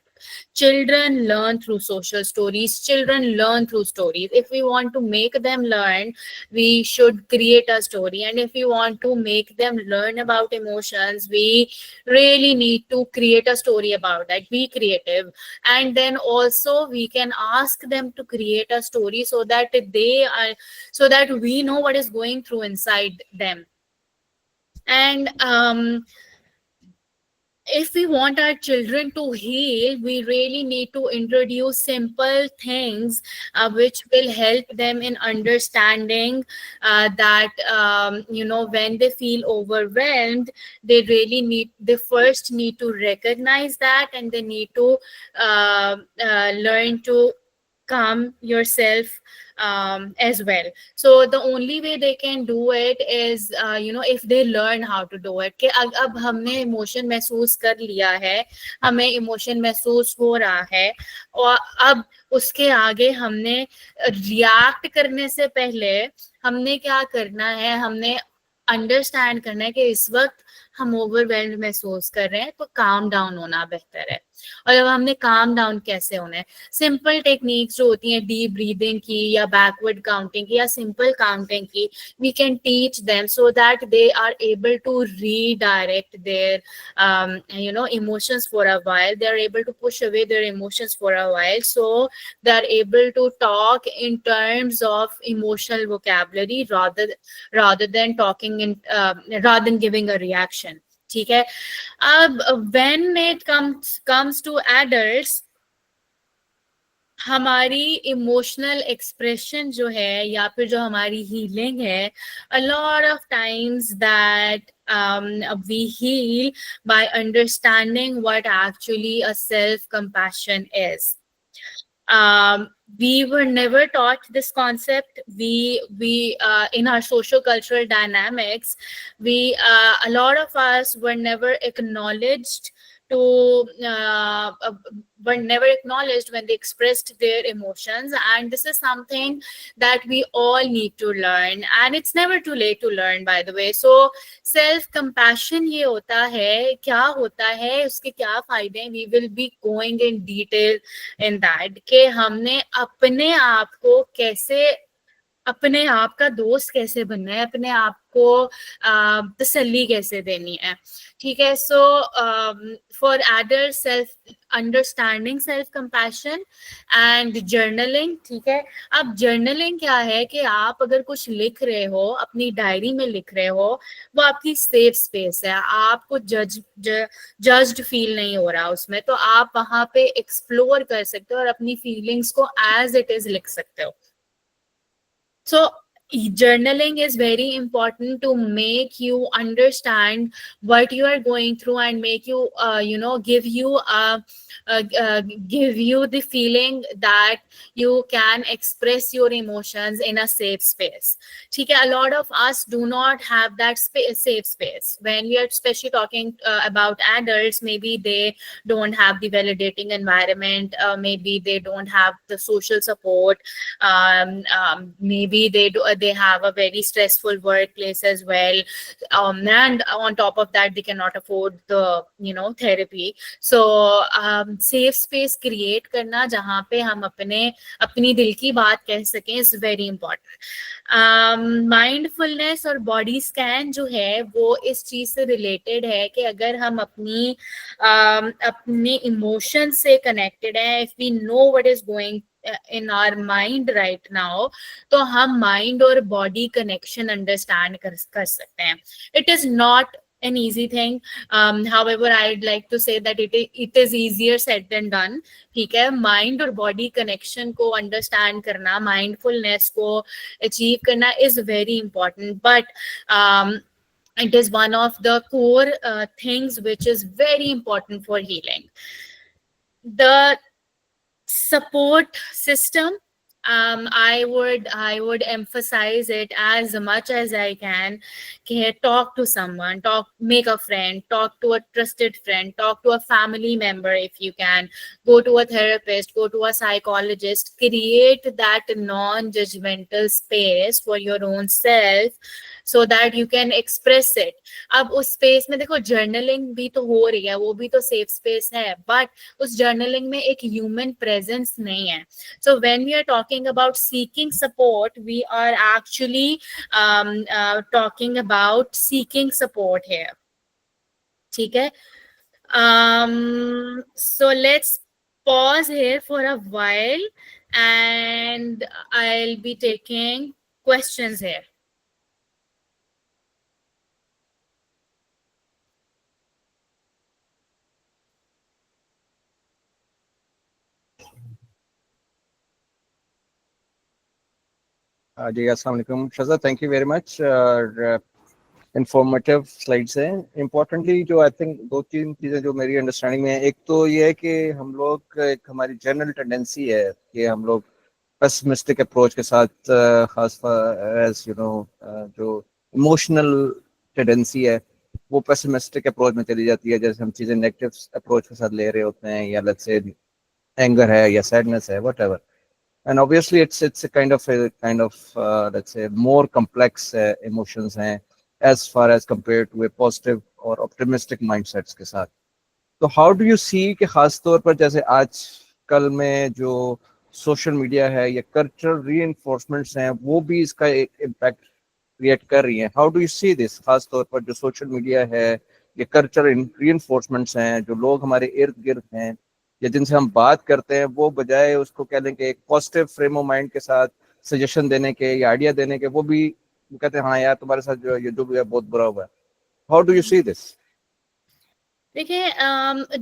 children learn through social stories, children learn through stories. If we want to make them learn, we should create a story, and if we want to make them learn about emotions, we really need to create a story about that. Be creative, and then also we can ask them to create a story so that they are, so that we know what is going through inside them. And if we want our children to heal, we really need to introduce simple things which will help them in understanding that when they feel overwhelmed, they first need to recognize that, and they need to learn to calm yourself as well. So the only way they can do it is if they learn how to do it. कि अब हमने emotion महसूस कर लिया है, हमें emotion महसूस हो रहा है, और अब उसके आगे हमने रिएक्ट करने से पहले हमने क्या करना है, हमने अंडरस्टैंड करना है कि इस वक्त हम ओवरवेल्ड महसूस कर रहे हैं, तो काम डाउन होना बेहतर है. और जब हमने काम डाउन कैसे होना है, सिंपल टेक्निक्स जो होती हैं डीप ब्रीदिंग की या बैकवर्ड काउंटिंग की या सिंपल काउंटिंग की, we can teach them so that they are able to redirect their emotions for a while. They are able to push away their emotions for a while, so they are able to talk in terms of emotional vocabulary rather than talking in rather than giving a reaction. ठीक है. अब when it comes to adults, हमारी emotional expression जो है या फिर जो हमारी हीलिंग है, a lot of times that we heal by understanding what actually a self compassion is. We were never taught this concept. We in our social cultural dynamics, a lot of us were never acknowledged when they expressed their emotions, and this is something that we all need to learn, and it's never too late to learn, by the way. So self compassion ये होता है, क्या होता है, उसके क्या फायदे हैं, we will be going in detail in that, कि हमने अपने आप को कैसे, अपने आप का दोस्त कैसे बनना है, अपने आप को तसल्ली कैसे देनी है. ठीक है. So for adult self understanding self compassion and journaling. ठीक है. अब जर्नलिंग क्या है कि आप अगर कुछ लिख रहे हो, अपनी डायरी में लिख रहे हो, वो आपकी सेफ स्पेस है, आपको जज्ड फील नहीं हो रहा उसमें, तो आप वहां पे एक्सप्लोर कर सकते हो और अपनी फीलिंग्स को एज इट इज लिख सकते हो. So journaling is very important to make you understand what you are going through and make you give you the feeling that you can express your emotions in a safe space. ठीक है. A lot of us do not have that safe space. When we are especially talking about adults, maybe they don't have the validating environment, maybe they don't have the social support, maybe they have a very stressful workplace as well, and on top of that they cannot afford the therapy. So safe space create करना जहाँ पे हम अपनी दिल की बात कह सकें is very important. माइंडफुलनेस और बॉडी स्कैन जो है वो इस चीज से रिलेटेड है कि अगर हम अपने इमोशन से कनेक्टेड है, if we know what is going in our mind right now, तो हम माइंड और बॉडी कनेक्शन अंडरस्टैंड कर सकते हैं. It is not an easy thing. However, I'd like to say that it is easier said than done. ठीक है. Mind और body connection को अंडरस्टैंड करना, माइंडफुलनेस को अचीव करना is very important, but it is one of the core things which is very important for healing. The support system I would emphasize it as much as I can. Okay, talk to someone, make a friend, talk to a trusted friend, talk to a family member if you can, go to a therapist, go to a psychologist, create that non-judgmental space for your own self so that you can express it. अब उस space में देखो journaling भी तो हो रही है, वो भी तो सेफ स्पेस है, बट उस जर्नलिंग में एक ह्यूमन प्रेजेंस नहीं है. So when we are talking about seeking support, we are actually talking about seeking support here. ठीक है? So let's pause here for a while and I'll be taking questions here. जी अस्सलाम वालेकुम Shaza, thank you very much. Informative slides हैं. Importantly जो I think दो तीन चीज़ें जो मेरी अंडरस्टैंडिंग में है, एक तो ये है कि हम लोग एक हमारी जनरल टेंडेंसी है कि हम लोग पेसिमिस्टिक अप्रोच के साथ खास एज यू नो जो इमोशनल टेंडेंसी है वो पेसिमिस्टिक अप्रोच में चली जाती है. जैसे हम चीज़ें नेगेटिव अप्रोच के साथ ले रहे होते हैं, या लेट्स से एंगर है या सैडनेस है, whatever. And obviously it's a kind of let's say more complex emotions हैं as far as compared to a positive or optimistic mindsets के साथ. तो how do you see कि खास तौर पर जैसे आज कल में जो सोशल मीडिया है या कल्चरल रीइंफोर्समेंट्स हैं वो भी इसका एक इम्पैक्ट क्रिएट कर रही हैं. How do you see this, खास तौर पर जो सोशल मीडिया है या कल्चरल रीइंफोर्समेंट्स हैं, जो लोग हमारे इर्द गिर्द हैं या जिनसे हम बात करते हैं, वो बजाय उसको कह दें कि एक पॉजिटिव फ्रेम ऑफ माइंड के साथ सजेशन देने के या आइडिया देने के, वो भी कहते हैं हाँ यार तुम्हारे साथ जो भी है बहुत बुरा हुआ है. How do you see this? देखिए,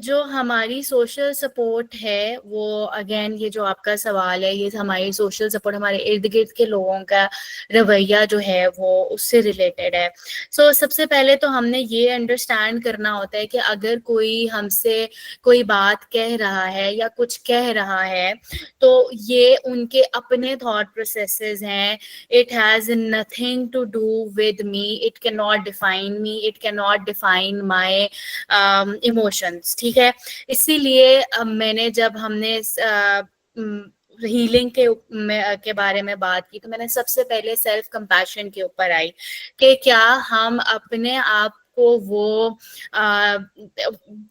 जो हमारी सोशल सपोर्ट है वो अगेन ये जो आपका सवाल है, ये हमारी सोशल सपोर्ट हमारे इर्द गिर्द के लोगों का रवैया जो है वो उससे रिलेटेड है. सो सबसे पहले तो हमने ये अंडरस्टैंड करना होता है कि अगर कोई हमसे कोई बात कह रहा है या कुछ कह रहा है तो ये उनके अपने थॉट प्रोसेसेस हैं. It has nothing to do with me, it can not define me, it can not define my emotions. ठीक है, इसीलिए मैंने जब हमने हीलिंग के बारे में बात की तो मैंने सबसे पहले सेल्फ कंपैशन के ऊपर आई कि क्या हम अपने आप को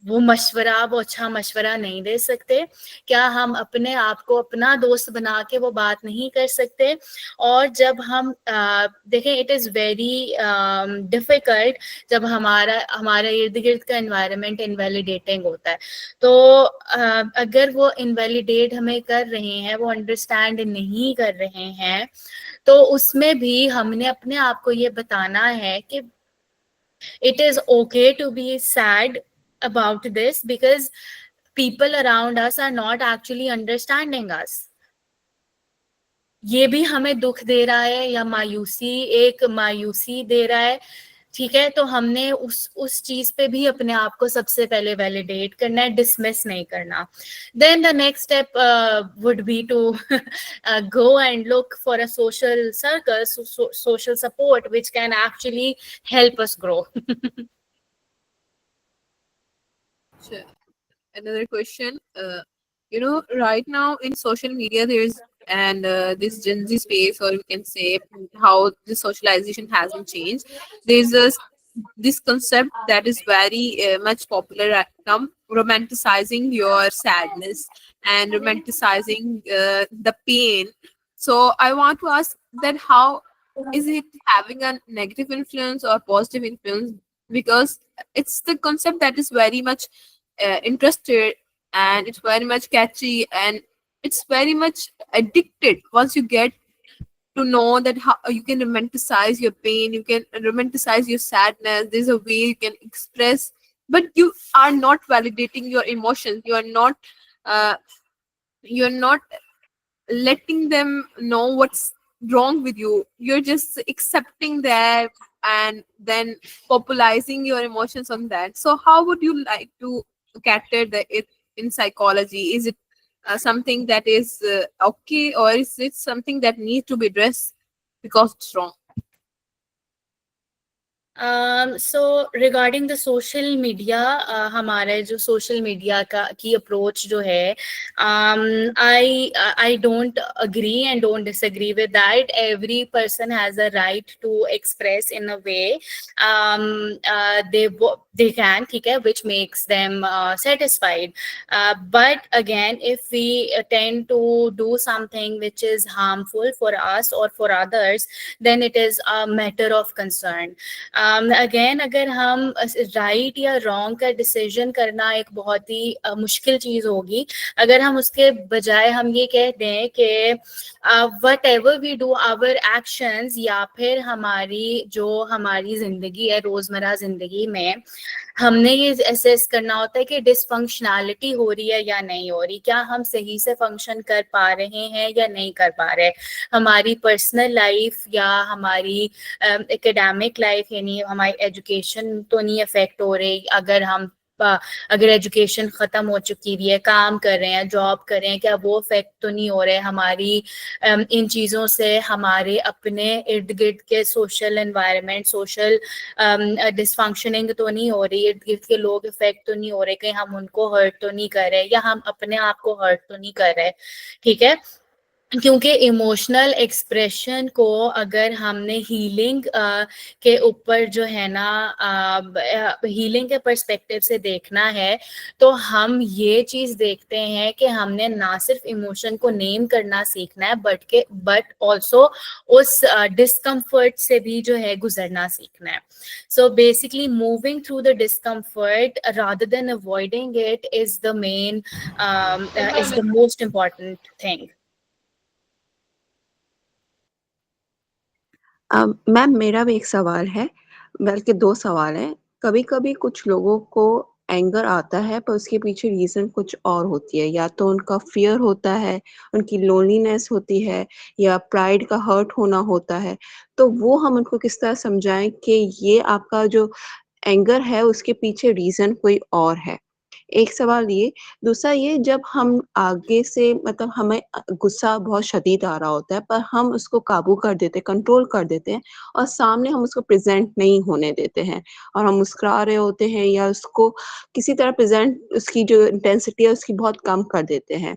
वो मशवरा, वो अच्छा मशवरा नहीं दे सकते? क्या हम अपने आप को अपना दोस्त बना के वो बात नहीं कर सकते? और जब हम देखें, इट इज़ वेरी डिफिकल्ट जब हमारा इर्द गिर्द का एनवायरनमेंट इनवैलिडेटिंग होता है. तो अगर वो इनवैलिडेट हमें कर रहे हैं, वो अंडरस्टैंड नहीं कर रहे हैं, तो उसमें भी हमने अपने आप को ये बताना है कि it is okay to be sad about this because people around us are not actually understanding us. ये भी हमें दुख दे रहा है या मायूसी दे रहा है. ठीक है, तो हमने उस चीज पे भी अपने आप को सबसे पहले वैलिडेट करना है, डिसमिस नहीं करना. Then the next step would be to go and look for a social circle, social support which can actually help us grow. Sure. Another question. Right now in social media, there's this Gen Z space, or you can say how the socialization hasn't changed. There's this concept that is very much popular right now, romanticizing your sadness and romanticizing the pain. So I want to ask that how is it having a negative influence or positive influence? Because it's the concept that is very much interested, and it's very much catchy, and it's very much addicted. Once you get to know that how you can romanticize your pain, you can romanticize your sadness, there's a way you can express, but you are not validating your emotions. You're not letting them know what's wrong with you. You're just accepting that and then popularizing your emotions on that. So how would you like to cater it in psychology? Is it something that is okay, or is it something that needs to be addressed because it's wrong? So regarding the social media, हमारे जो social media की approach जो है, I don't agree and don't disagree with that. Every person has a right to express in a way they can, ठीक है, which makes them satisfied. But again, if we tend to do something which is harmful for us or for others, then it is a matter of concern. Again अगर हम right या wrong का decision करना एक बहुत ही मुश्किल चीज होगी अगर हम उसके बजाय हम ये कह दें कि whatever we do our actions या फिर हमारी जिंदगी है रोजमर्रा जिंदगी में हमने ये असेस करना होता है कि डिसफंक्शनैलिटी हो रही है या नहीं हो रही, क्या हम सही से फंक्शन कर पा रहे हैं या नहीं कर पा रहे, हमारी पर्सनल लाइफ या हमारी एकेडमिक लाइफ यानी हमारी एजुकेशन तो नहीं अफेक्ट हो रही, अगर एजुकेशन खत्म हो चुकी है, काम कर रहे हैं, जॉब कर रहे हैं, क्या वो इफेक्ट तो नहीं हो रहे हमारी इन चीज़ों से, हमारे अपने इर्द गिर्द के सोशल एनवायरनमेंट, सोशल डिसफंक्शनिंग तो नहीं हो रही, इर्द गिर्द के लोग इफेक्ट तो नहीं हो रहे, कहीं हम उनको हर्ट तो नहीं कर रहे या हम अपने आप को हर्ट तो नहीं कर रहे, ठीक है। क्योंकि इमोशनल एक्सप्रेशन को अगर हमने हीलिंग के ऊपर जो है ना हीलिंग के पर्सपेक्टिव से देखना है तो हम ये चीज़ देखते हैं कि हमने ना सिर्फ इमोशन को नेम करना सीखना है बट ऑल्सो उस डिस्कम्फर्ट से भी जो है गुजरना सीखना है। So basically moving through the discomfort rather than avoiding it is the most important thing. Ma'am मेरा भी एक सवाल है, बल्कि 2 सवाल हैं। कभी-कभी कुछ लोगों को एंगर आता है पर उसके पीछे रीज़न कुछ और होती है, या तो उनका फ़ियर होता है, उनकी लोनलीनेस होती है या प्राइड का हर्ट होना होता है। तो वो हम उनको किस तरह समझाएँ कि ये आपका जो एंगर है उसके पीछे रीज़न कोई और है? एक सवाल ये, दूसरा ये, जब हम आगे से मतलब हमें गुस्सा बहुत शदीद आ रहा होता है पर हम उसको काबू कर देते हैं, कंट्रोल कर देते हैं और सामने हम उसको प्रेज़ेंट नहीं होने देते हैं और हम मुस्कुरा रहे होते हैं या उसको किसी तरह प्रेज़ेंट उसकी जो इंटेंसिटी है उसकी बहुत कम कर देते हैं।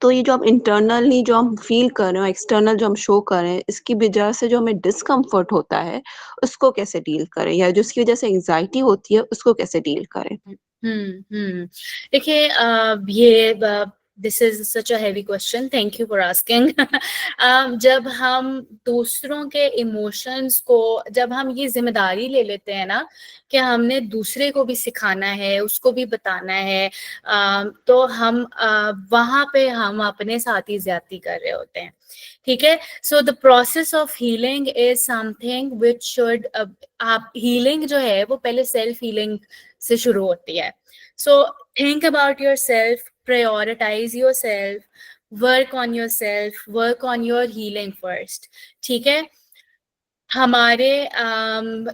तो ये जो हम इंटरनली जो हम फ़ील कर रहे हैं, एक्सटर्नल जो हम शो कर रहे हैं, इसकी वजह से जो हमें डिस्कम्फ़र्ट होता है, उसको कैसे डील करें? या जिसकी वजह से एंग्ज़ायटी होती है, उसको कैसे डील करें? देखिए ये this is such a heavy question, thank you for asking. जब हम दूसरों के इमोशंस को, जब हम ये जिम्मेदारी ले लेते हैं ना कि हमने दूसरे को भी सिखाना है, उसको भी बताना है, तो हम वहाँ पे हम अपने साथ ही ज्यादती कर रहे होते हैं, ठीक है। So the process of healing is something which should, आप हीलिंग जो है वो पहले सेल्फ हीलिंग से शुरू होती है। So think about your self, prioritize your self, work on your self, work on your healing first, ठीक है। हमारे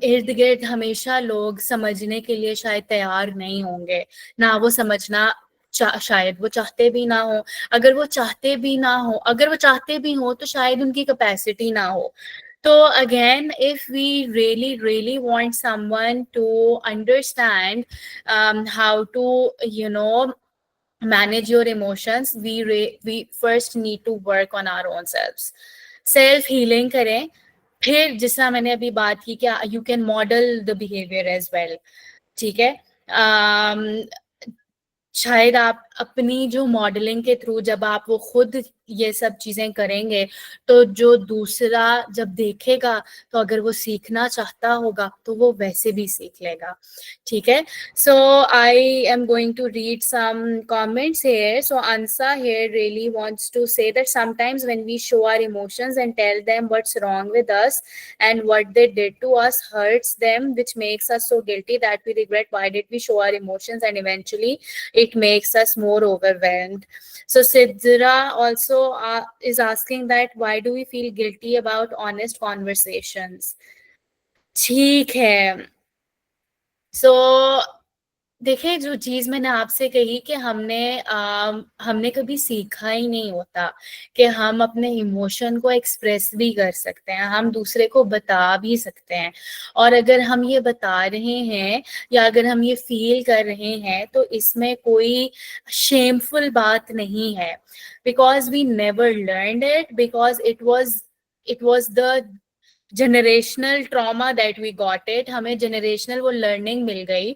इर्द गिर्द हमेशा लोग समझने के लिए शायद तैयार नहीं होंगे, ना वो समझना शायद वो चाहते भी ना हो, अगर वो चाहते भी हो तो शायद उनकी कैपेसिटी ना हो। So again, if we really want someone to understand how to, manage your emotions, we first need to work on our own selves. Self healing करें, फिर जिसका मैंने अभी बात की क्या you can model the behavior as well, ठीक है। शायद आप अपनी जो मॉडलिंग के थ्रू जब आप वो खुद ये सब चीजें करेंगे तो जो दूसरा जब देखेगा तो अगर वो सीखना चाहता होगा तो वो वैसे भी सीख लेगा, ठीक है। So I am going to read some comments here. So Ansa here really wants to say that sometimes when we show our emotions and tell them what's wrong with us and what they did to us hurts them, which makes us so guilty that we regret why did we show our emotions, and eventually it makes us more overwhelmed. So Sidra also is asking that why do we feel guilty about honest conversations? ठीक है. So देखिए, जो चीज़ मैंने आपसे कही कि हमने कभी सीखा ही नहीं होता कि हम अपने इमोशन को एक्सप्रेस भी कर सकते हैं, हम दूसरे को बता भी सकते हैं। और अगर हम ये बता रहे हैं या अगर हम ये फील कर रहे हैं तो इसमें कोई शेमफुल बात नहीं है, because we never learned it, because it was the generational trauma that we got it. हमें जनरेशनल वो लर्निंग मिल गई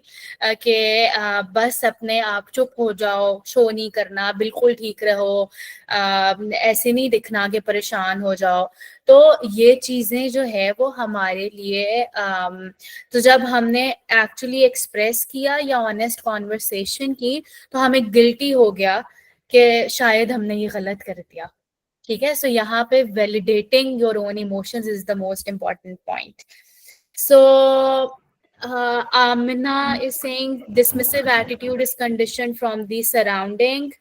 कि बस अपने आप चुप हो जाओ, शो नहीं करना, बिल्कुल ठीक रहो, ऐसे नहीं दिखना कि परेशान हो जाओ। तो ये चीजें जो है वो हमारे लिए तो जब हमने एक्चुअली एक्सप्रेस किया या ऑनेस्ट कॉन्वर्सेशन की तो हमें गिल्टी हो गया कि शायद हमने ये गलत कर दिया। ठीक है, सो यहाँ पे validating your own emotions is the most important point. So Amina is saying dismissive attitude is conditioned from the surrounding.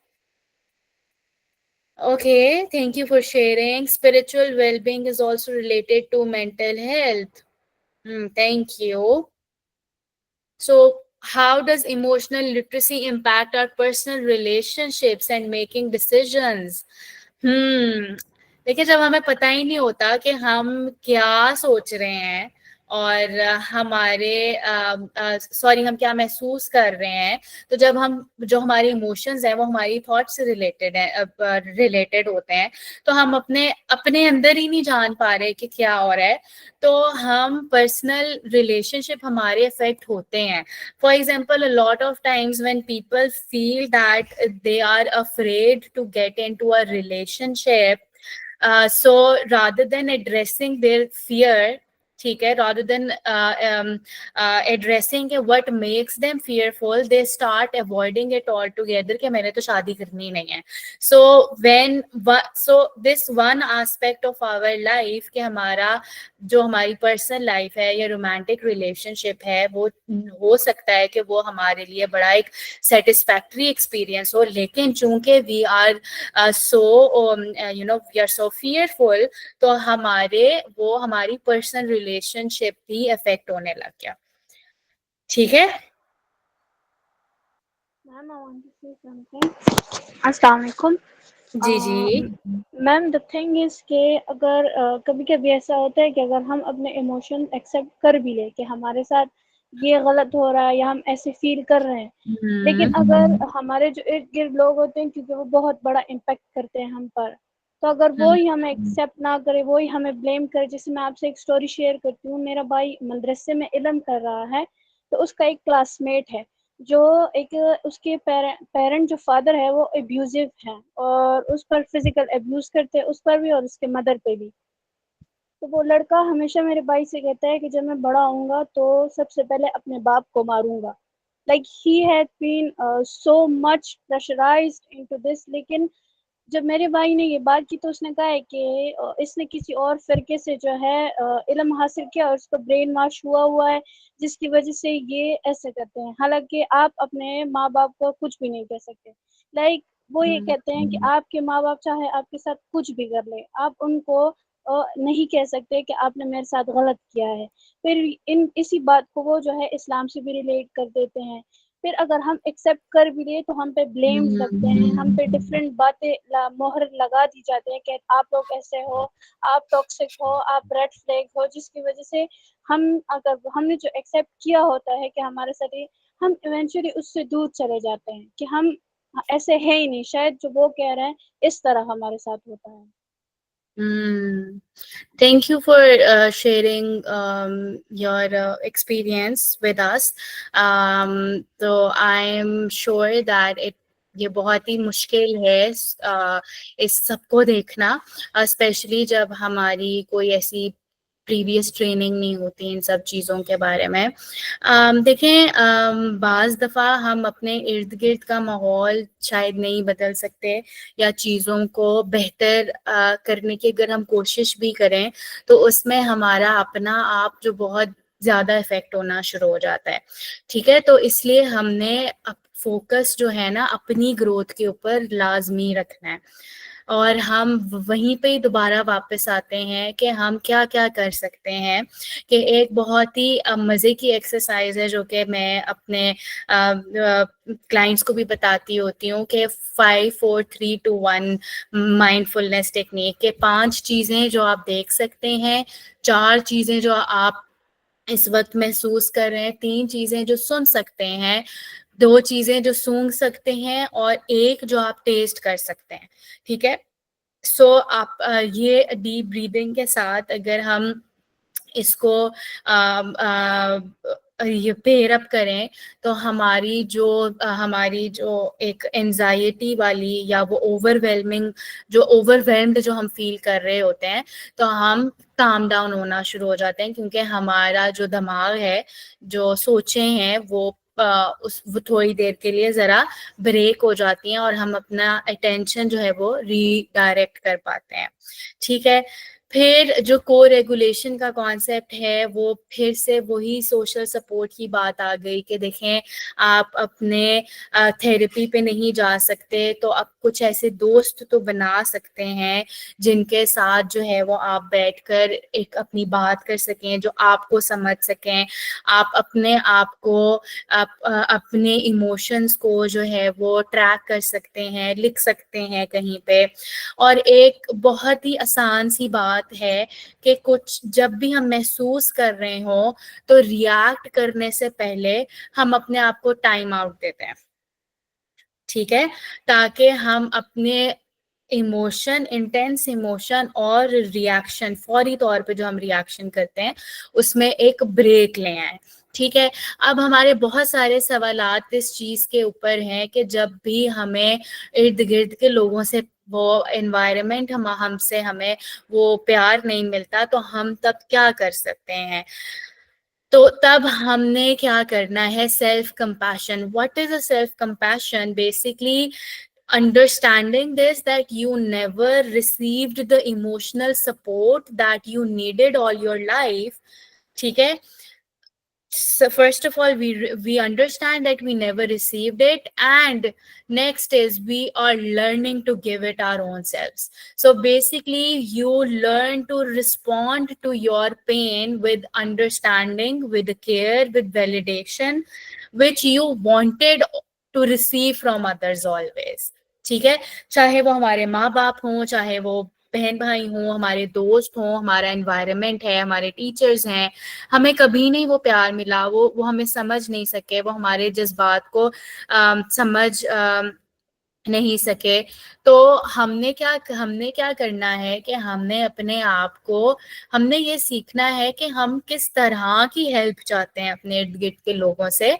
Okay, thank you for sharing. Spiritual well-being is also related to mental health. Thank you. So how does emotional literacy impact our personal relationships and making decisions? देखिए, जब हमें पता ही नहीं होता कि हम क्या सोच रहे हैं और हम क्या महसूस कर रहे हैं, तो जब हम जो हमारे इमोशंस हैं वो हमारी थॉट्स से रिलेटेड होते हैं, तो हम अपने अपने अंदर ही नहीं जान पा रहे कि क्या हो रहा है, तो हम पर्सनल रिलेशनशिप हमारे अफेक्ट होते हैं। For example, a lot of times when people feel that they are afraid to get into a relationship, so rather than addressing their fear, ठीक है, rather than addressing what makes them fearful, they start avoiding it altogether कि मैंने तो शादी करनी नहीं है। So this one aspect of our life कि हमारी पर्सनल लाइफ है या रोमांटिक रिलेशनशिप है, वो हो सकता है कि वो हमारे लिए बड़ा एक सेटिस्फैक्ट्री एक्सपीरियंस हो, लेकिन चूंकि वी आर सो फियरफुल, तो हमारी पर्सनल रिलेशनशिप भी अफेक्ट होने लग गया। ठीक है, ma'am, I want to say something. अस्सलाम वालेकुम। जी मैम, द थिंग इज के अगर कभी कभी ऐसा होता है कि अगर हम अपने इमोशन एक्सेप्ट कर भी ले कि हमारे साथ ये गलत हो रहा है या हम ऐसे फील कर रहे हैं, लेकिन अगर हमारे जो इर्द गिर्द लोग होते हैं, क्योंकि वो बहुत बड़ा इम्पेक्ट करते हैं हम पर, तो अगर वो ही हमें एक्सेप्ट ना करे, वो ही हमें ब्लेम करे। जैसे मैं आपसे एक स्टोरी शेयर करती हूँ। मेरा भाई मदरसे में इल्म कर रहा है, तो उसका एक क्लासमेट है जो उसके पेरेंट जो फादर है वो एब्यूजिव है और उस पर फिजिकल एब्यूज करते हैं, उस पर भी और उसके मदर पे भी। तो वो लड़का हमेशा मेरे भाई से कहता है कि जब मैं बड़ा होऊंगा तो सबसे पहले अपने बाप को मारूंगा। Like he had been so much pressurized into this. लेकिन जब मेरे भाई ने ये बात की तो उसने कहा है कि इसने किसी और फिरके से जो है इल्म हासिल किया और उसका ब्रेन वॉश हुआ है, जिसकी वजह से ये ऐसे करते हैं। हालांकि आप अपने माँ बाप को कुछ भी नहीं कह सकते। लाइक वो ये कहते हैं कि आपके माँ बाप चाहे आपके साथ कुछ भी कर ले, आप उनको नहीं कह सकते कि आपने मेरे साथ गलत किया है। फिर इसी बात को वो जो है इस्लाम से भी रिलेट कर देते हैं। फिर अगर हम एक्सेप्ट कर भी लिए तो हम पे ब्लेम्स लगते हैं, हम पे डिफरेंट बातें मोहर लगा दी जाते हैं कि आप लोग ऐसे हो, आप टॉक्सिक हो, आप रेड फ्लैग हो, जिसकी वजह से अगर हमने जो एक्सेप्ट किया होता है कि हमारे साथ ये, हम इवेंचुअली उससे दूर चले जाते हैं कि हम ऐसे है ही नहीं, शायद जो वो कह रहे हैं इस तरह हमारे साथ होता है। Thank you for sharing your experience with us. So I'm sure that ये बहुत ही मुश्किल है इस सबको देखना, स्पेशली जब हमारी कोई ऐसी प्रीवियस ट्रेनिंग नहीं होती इन सब चीज़ों के बारे में। देखें, बाज़ दफ़ा हम अपने इर्द गिर्द का माहौल शायद नहीं बदल सकते या चीज़ों को बेहतर करने की अगर हम कोशिश भी करें तो उसमें हमारा अपना आप जो बहुत ज़्यादा इफेक्ट होना शुरू हो जाता है। ठीक है, तो इसलिए हमने फोकस जो है ना अपनी ग्रोथ के ऊपर लाजमी रखना है। और हम वहीं पे ही दोबारा वापस आते हैं कि हम क्या क्या कर सकते हैं। कि एक बहुत ही मज़े की एक्सरसाइज है जो कि मैं अपने क्लाइंट्स को भी बताती होती हूँ कि 5 4 3 2 1 माइंडफुलनेस टेक्निक के 5 चीज़ें जो आप देख सकते हैं, 4 चीज़ें जो आप इस वक्त महसूस कर रहे हैं, 3 चीज़ें जो सुन सकते हैं, 2 चीज़ें जो सूंघ सकते हैं और 1 जो आप टेस्ट कर सकते हैं। ठीक है? सो आप ये डीप ब्रीदिंग के साथ अगर हम इसको ये पेयर अप करें तो हमारी जो एक एंजाइटी वाली या वो ओवरवेल्म्ड जो हम फील कर रहे होते हैं, तो हम काम डाउन होना शुरू हो जाते हैं, क्योंकि हमारा जो दिमाग है, जो सोचें हैं, वो थोड़ी देर के लिए ज़रा ब्रेक हो जाती हैं और हम अपना अटेंशन जो है वो रीडायरेक्ट कर पाते हैं। ठीक है? फिर जो को रेगुलेशन का कॉन्सेप्ट है, वो फिर से वही सोशल सपोर्ट की बात आ गई कि देखें, आप अपने थेरेपी पे नहीं जा सकते तो आप कुछ ऐसे दोस्त तो बना सकते हैं जिनके साथ जो है वो आप बैठकर एक अपनी बात कर सकें, जो आपको समझ सकें। आप अपने आप को अपने इमोशंस को जो है वो ट्रैक कर सकते हैं, लिख सकते हैं कहीं पे। और एक बहुत ही आसान सी बात है कि कुछ जब भी हम महसूस कर रहे हो तो रिएक्ट करने से पहले हम अपने आप को टाइम आउट देते हैं। ठीक है? ताकि हम अपने इंटेंस इमोशन और रिएक्शन, फौरी तौर पे जो हम रिएक्शन करते हैं, उसमें एक ब्रेक ले आए। ठीक है? अब हमारे बहुत सारे सवालात इस चीज़ के ऊपर हैं कि जब भी हमें इर्द गिर्द के लोगों से वो एनवायरनमेंट हमसे हमें वो प्यार नहीं मिलता, तो हम तब क्या कर सकते हैं? तो तब हमने क्या करना है? Self compassion. What is a self compassion? Basically understanding this, that you never received the emotional support that you needed all your life. ठीक है? So first of all, we understand that we never received it, and next is we are learning to give it our own selves. So basically, you learn to respond to your pain with understanding, with care, with validation, which you wanted to receive from others always. ठीक है? चाहे वो हमारे माँ बाप हों, चाहे वो बहन भाई हों, हमारे दोस्त हों, हमारा एनवायरनमेंट है, हमारे टीचर्स हैं, हमें कभी नहीं वो प्यार मिला, वो हमें समझ नहीं सके, वो हमारे जज्बात को समझ नहीं सके। तो हमने क्या करना है कि हमने ये सीखना है कि हम किस तरह की हेल्प चाहते हैं अपने इर्द गिर्द के लोगों से,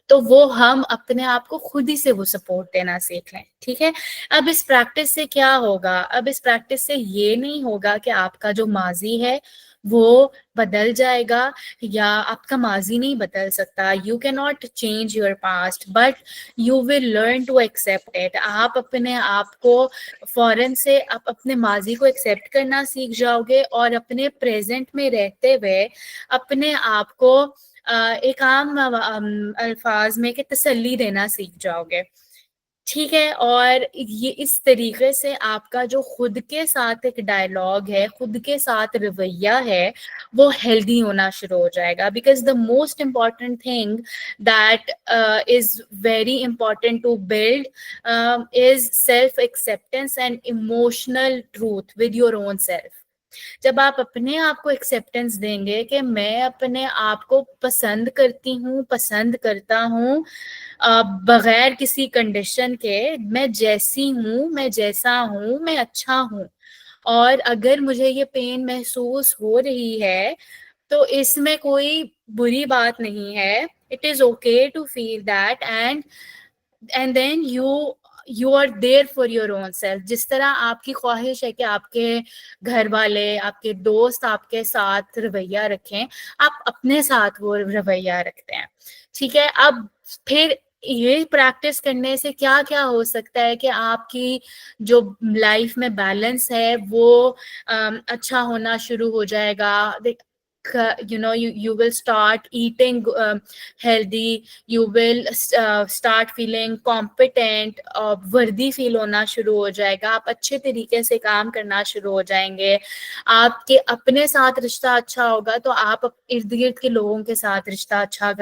तो वो हम अपने आप को खुद ही से वो सपोर्ट देना सीख लें। ठीक है? अब इस प्रैक्टिस से क्या होगा? अब इस प्रैक्टिस से ये नहीं होगा कि आपका जो माजी है वो बदल जाएगा, या आपका माजी नहीं बदल सकता। You can not change your past, but you will learn to accept it. आप अपने आप को फौरन से आप अपने माजी को एक्सेप्ट करना सीख जाओगे और अपने प्रेजेंट में रहते हुए अपने आप को एक आम अल्फाज में कि तसल्ली देना सीख जाओगे। ठीक है? और ये इस तरीके से आपका जो खुद के साथ एक डायलॉग है, खुद के साथ रवैया है, वो हेल्दी होना शुरू हो जाएगा। Because the most important thing that is very important to build is self acceptance and emotional truth with your own self. जब आप अपने आप को एक्सेप्टेंस देंगे कि मैं अपने आप को पसंद करती हूँ, पसंद करता हूँ, बगैर किसी कंडीशन के, मैं जैसी हूँ, मैं जैसा हूँ, मैं अच्छा हूँ, और अगर मुझे ये पेन महसूस हो रही है तो इसमें कोई बुरी बात नहीं है। It is okay to feel that, and then you are there for your own self. जिस तरह आपकी ख्वाहिश है कि आपके घर वाले, आपके दोस्त आपके साथ रवैया रखें, आप अपने साथ वो रवैया रखते हैं। ठीक है? अब फिर ये प्रैक्टिस करने से क्या क्या हो सकता है कि आपकी जो लाइफ में बैलेंस है वो अच्छा होना शुरू हो जाएगा। you will start eating healthy, you will start feeling competent, वर्दी फील होना शुरू हो जाएगा, आप अच्छे तरीके से काम करना शुरू हो जाएंगे, आपके अपने साथ रिश्ता अच्छा होगा तो आप इर्द गिर्द के लोगों के साथ रिश्ता अच्छा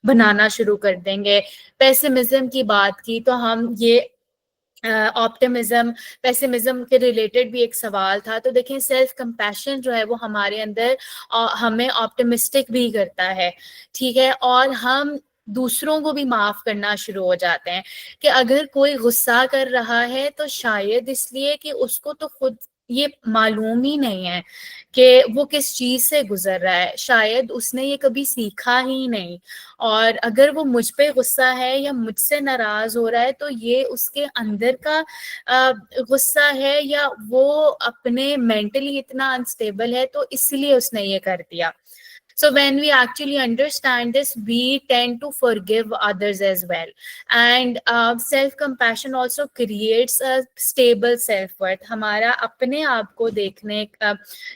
बनाना शुरू कर देंगे। पेसिमिज्म की बात की तो हम ये ऑप्टिमिज्म पेसिमिज्म के रिलेटेड भी एक सवाल था, तो देखें सेल्फ कंपैशन जो है वो हमारे अंदर हमें ऑप्टिमिस्टिक भी करता है, ठीक है, और हम दूसरों को भी माफ करना शुरू हो जाते हैं कि अगर कोई गुस्सा कर रहा है तो शायद इसलिए कि उसको तो खुद ये मालूम ही नहीं है कि वो किस चीज से गुजर रहा है, शायद उसने ये कभी सीखा ही नहीं, और अगर वो मुझ पे गुस्सा है या मुझसे नाराज हो रहा है तो ये उसके अंदर का गुस्सा है या वो अपने मेंटली इतना अनस्टेबल है तो इसलिए उसने ये कर दिया। So when we actually understand this, we tend to forgive others as well. And self-compassion also creates a stable self-worth. हमारा अपने आप को देखने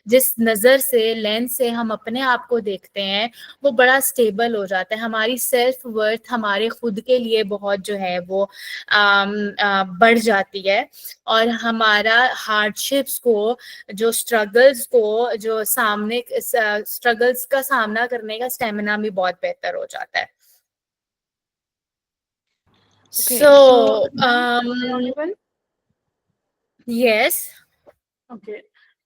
जिस नज़र से लेंस से हम अपने आप को देखते हैं वो बड़ा स्टेबल हो जाता है, हमारी सेल्फ वर्थ हमारे खुद के लिए बहुत जो है वो बढ़ जाती है, और हमारा हार्डशिप्स को जो स्ट्रगल्स को जो सामने स्ट्रगल्स का सामना करने का स्टेमिना भी बहुत बेहतर हो जाता है। Okay, So, audible? yes. Okay.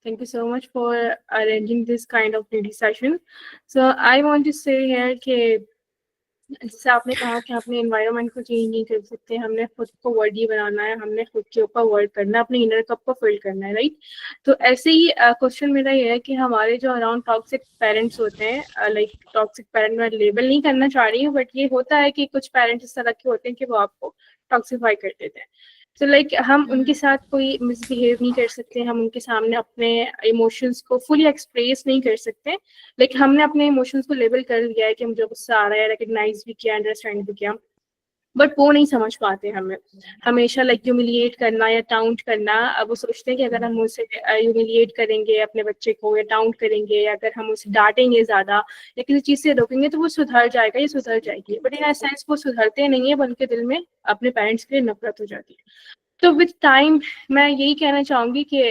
Thank you so much for arranging this kind of daily session. So I want to say here कि जैसे आपने कहा कि अपने एनवायरनमेंट को चेंज नहीं कर सकते, हमने खुद को वर्डी बनाना है, हमने खुद के ऊपर वर्क करना है, अपने इनर कप को फिल करना है, राइट। तो ऐसे ही क्वेश्चन मेरा ये है कि हमारे जो अराउंड टॉक्सिक पेरेंट्स होते हैं, लाइक टॉक्सिक पेरेंट मैं लेबल नहीं करना चाह रही हूँ, बट ये होता है कि कुछ पेरेंट्स इस तरह के होते हैं कि वो आपको टॉक्सिफाई कर देते हैं। तो लाइक हम उनके साथ कोई मिसबिहेव नहीं कर सकते, हम उनके सामने अपने इमोशंस को फुली एक्सप्रेस नहीं कर सकते, लाइक हमने अपने इमोशंस को लेबल कर लिया है कि मुझे गुस्सा आ रहा है, रिकग्नाइज भी किया, अंडरस्टैंड भी किया, बट वो नहीं समझ पाते हमें हमेशा लाइक ह्यूमिलिएट करना या टाउंट करना। अब वो सोचते हैं कि अगर हम उसे ह्यूमिलिएट करेंगे अपने बच्चे को या टाउंट करेंगे या अगर हम उसे डांटेंगे ज्यादा या किसी चीज से रोकेंगे तो वो सुधर जाएगा या सुधर जाएगी, बट इन सेंस वो सुधरते नहीं है, उनके दिल में अपने पेरेंट्स के लिए नफरत हो जाती है। तो विद टाइम मैं यही कहना चाहूंगी कि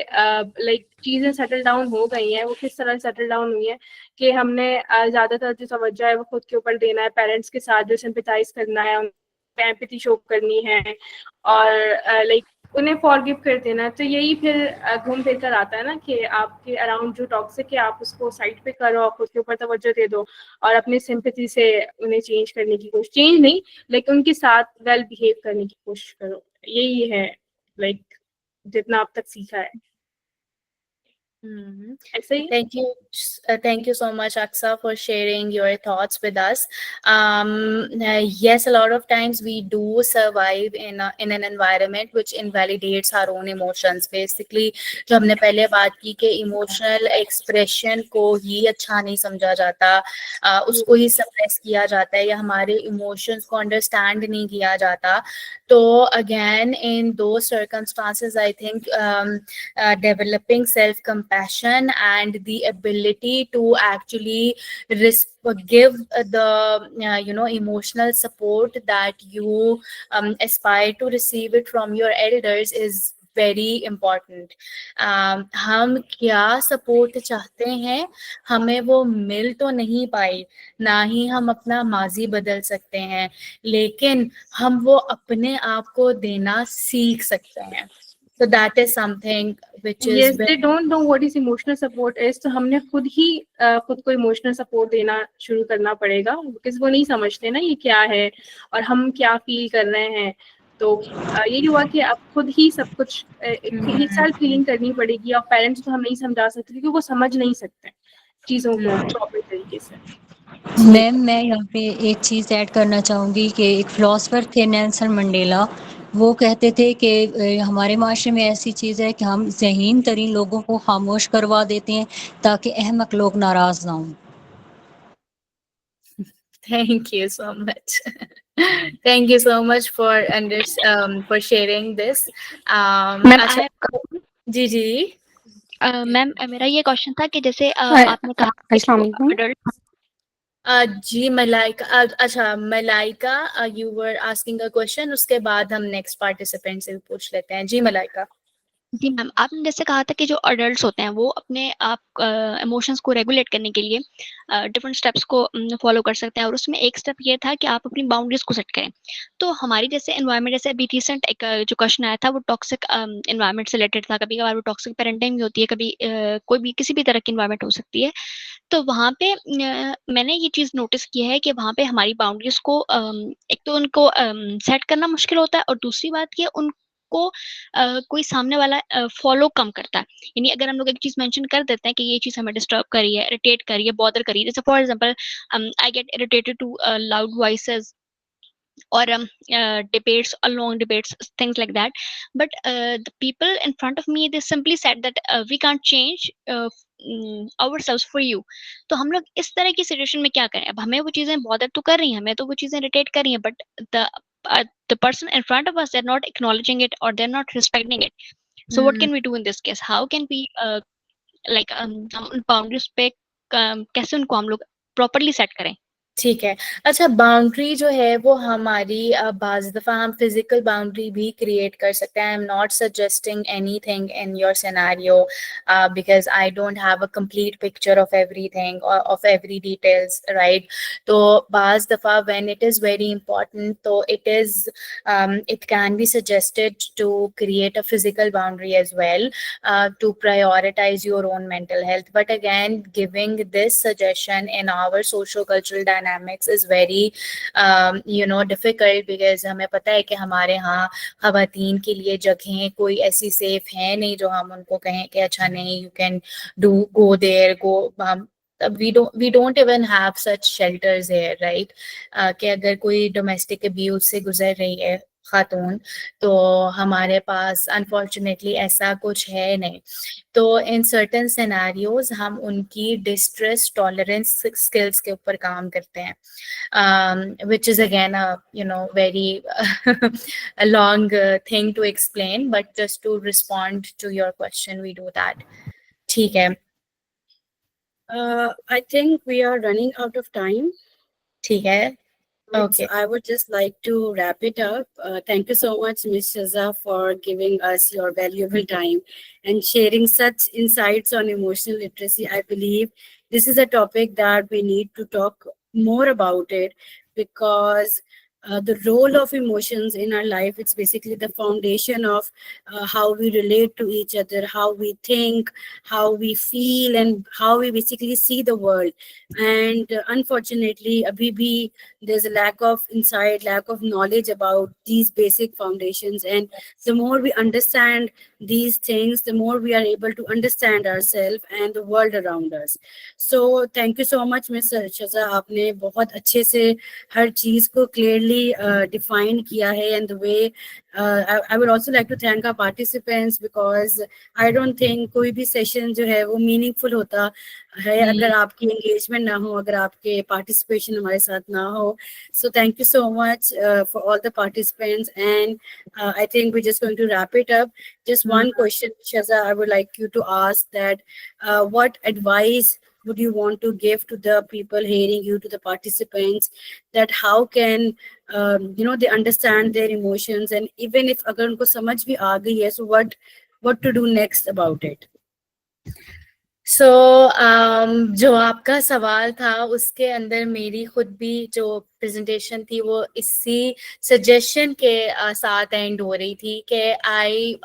लाइक चीजें सेटल डाउन हो गई हैं। वो किस तरह सेटल डाउन हुई है कि हमने ज्यादातर जो तवज्जो है वो खुद के ऊपर देना है, पेरेंट्स के साथ जो सिंपैथाइज करना है, एम्पैथी शो करनी है और लाइक उन्हें फॉरगिव कर देना। तो यही फिर घूम फिर कर आता है ना कि आपके अराउंड जो टॉक्सिक है आप उसको साइड पे करो, खुद के ऊपर तवज्जो दे दो और अपनी सिंपैथी से उन्हें चेंज करने की कोशिश, चेंज नहीं लेकिन उनके साथ वेल बिहेव करने की कोशिश करो। यही है लाइक जितना अब तक सीखा है। ऐसे ही Thank you so much, Aksa, for sharing your thoughts with us. Yes, a lot of times we do survive in an environment which invalidates our own emotions. Basically, जो हमने पहले बात की कि emotional expression को ही अच्छा नहीं समझा जाता, उसको ही suppress किया जाता है या हमारे emotions को understand नहीं किया जाता। तो again, in those circumstances, I think developing self-compassion and the ability to actually give the emotional support that you aspire to receive it from your elders is very important. हम क्या support चाहते हैं हमें वो मिल तो नहीं पाई, ना ही हम अपना माजी बदल सकते हैं, लेकिन हम वो अपने आप को देना सीख सकते हैं। So that is something which is yes, they don't know what is emotional support is। तो हमने खुद को इमोशनल सपोर्ट देना शुरू करना पड़ेगा, बिकॉज वो नहीं समझते ना ये क्या है और हम क्या फील कर रहे हैं। तो यही हुआ कि आप खुद ही सब कुछ सेल्फ फीलिंग करनी पड़ेगी और पेरेंट्स को हम नहीं समझा सकते क्योंकि वो समझ नहीं सकते चीज़ों को प्रॉपर तरीके से। मैम मैं यहाँ पे एक चीज़ ऐड करना चाहूँगी कि एक फिलोसफर थे नेल्सन मंडेला, वो कहते थे कि हमारे माशरे में ऐसी चीज़ है कि हम ज़हीन तरीन लोगों को खामोश करवा देते हैं ताकि अहमक लोग नाराज़ ना हों। Thank you so much. Thank you so much for sharing this. अच्छा, जी जी मैम मेरा ये क्वेश्चन था कि जैसे Hi, आपने कहा कि Assalamu alaikum. adult जी मलाइका, अच्छा Malaika, you were asking a question, उसके बाद हम नेक्स्ट पार्टिसिपेंट से भी पूछ लेते हैं। जी मलाइका। जी मैम, आपने जैसे कहा था कि जो अडल्ट्स होते हैं वो अपने आप इमोशंस को रेगुलेट करने के लिए डिफरेंट स्टेप्स को फॉलो कर सकते हैं, और उसमें एक स्टेप ये था कि आप अपनी बाउंड्रीज को सेट करें। तो हमारी जैसे एनवायरनमेंट, जैसे अभी रिसेंट एक जो क्वेश्चन आया था वो टॉक्सिक एनवायरनमेंट से रिलेटेड था। कभी कभार वो टॉक्सिक पेरेंटिंग भी होती है, कभी कोई भी किसी भी तरह की एनवायरनमेंट हो सकती है। तो वहाँ पे मैंने ये चीज़ नोटिस की है कि वहाँ पे हमारी बाउंड्रीज को एक तो उनको सेट करना मुश्किल होता है, और दूसरी बात ये उनको कोई सामने वाला फॉलो कम करता है। यानी अगर हम लोग एक चीज़ मेंशन कर देते हैं कि ये चीज़ हमें डिस्टर्ब कर रही है, इरिटेट कर रही है, बॉदर कर रही है, जैसे for example I get irritated to loud voices or debates or long debates, things like that. But the people in front of me, they simply said that we can't change ourselves for you. तो हम लोग इस तरह की situation में क्या करें? अब हमें वो चीजें बॉदर तो कर रही हैं, हमें तो वो चीजें इरिटेट कर रही हैं, but the person in front of us, they're not acknowledging it or they're not respecting it. So what can we do in this case? How can we like हम उन boundaries पे कैसे उनको हम लोग properly set करें? ठीक है। अच्छा, बाउंड्री जो है वो हमारी बाज़ दफ़ा हम फिज़िकल बाउंड्री भी क्रिएट कर सकते हैं। I am not suggesting anything in your scenario because I don't have a complete picture of everything और ऑफ एवरी डिटेल्स, राइट? तो बाज़ दफ़ा when it is very important, तो it can be suggested to create a physical boundary as well to prioritize your own mental health. But again, giving this suggestion in our socio-cultural dynamics is very difficult, because हमें पता है कि हमारे यहाँ ख़वातीन के लिए जगहें कोई ऐसी सेफ है नहीं जो हम उनको कहें कि अच्छा नहीं, you can go there, we don't even have such shelters here, right? कि अगर कोई domestic abuse से गुजर रही है खातून, तो हमारे पास अनफॉर्चुनेटली ऐसा कुछ है नहीं। तो इन सर्टेन सिनेरियोज हम उनकी डिस्ट्रेस टॉलरेंस स्किल्स के ऊपर काम करते हैं, which is again a very a long thing to explain, but just to respond to your question, we do that. ठीक है। I think we are running out of time. ठीक है। Okay. I would just like to wrap it up. Thank you so much, Ms. Shaza, for giving us your valuable time and sharing such insights on emotional literacy. I believe this is a topic that we need to talk more about it, because the role of emotions in our life, it's basically the foundation of how we relate to each other, how we think, how we feel, and how we basically see the world. And unfortunately, abhi bhi there's a lack of insight, lack of knowledge about these basic foundations. And the more we understand these things, the more we are able to understand ourselves and the world around us. So thank you so much, Ms. Shaza. आपने बहुत अच्छे से हर चीज को clearly define किया है, and the way I would also like to thank our participants, because I don't think कोई भी session जो है वो meaningful होता है अगर आपकी engagement ना हो, अगर आपके participation हमारे साथ ना हो. So thank you so much for all the participants, and I think we're just going to wrap it up. Just one question, Shaza, I would like you to ask that what advice would you want to give to the people hearing you, to the participants, that how can they understand their emotions, and even if agar unko samajh bhi aa gayi hai, so what to do next about it? So जो आपका सवाल था उसके अंदर मेरी खुद भी जो प्रेजेंटेशन थी वो इसी सजेशन के साथ एंड हो रही थी कि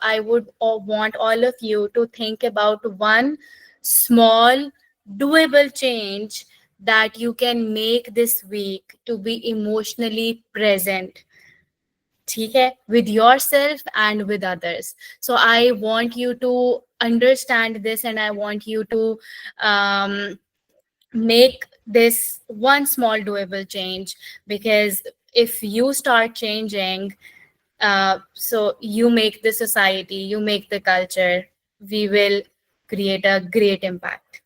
I would want all of you to think about one small doable change that you can make this week to be emotionally present, ठीक है, with yourself and with others. So I want you to understand this, and I want you to make this one small doable change, because if you start changing, so you make the society, you make the culture, we will create a great impact.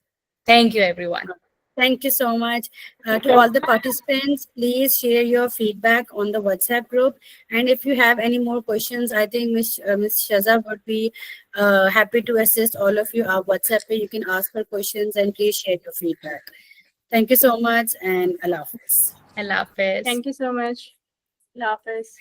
Thank you, everyone. Thank you so much. To all the participants, please share your feedback on the WhatsApp group. And if you have any more questions, I think Ms. Shaza would be happy to assist all of you. Our WhatsApp page, you can ask her questions and please share your feedback. Thank you so much and Allah Hafiz. Allah Hafiz. Thank you so much. Allah Hafiz.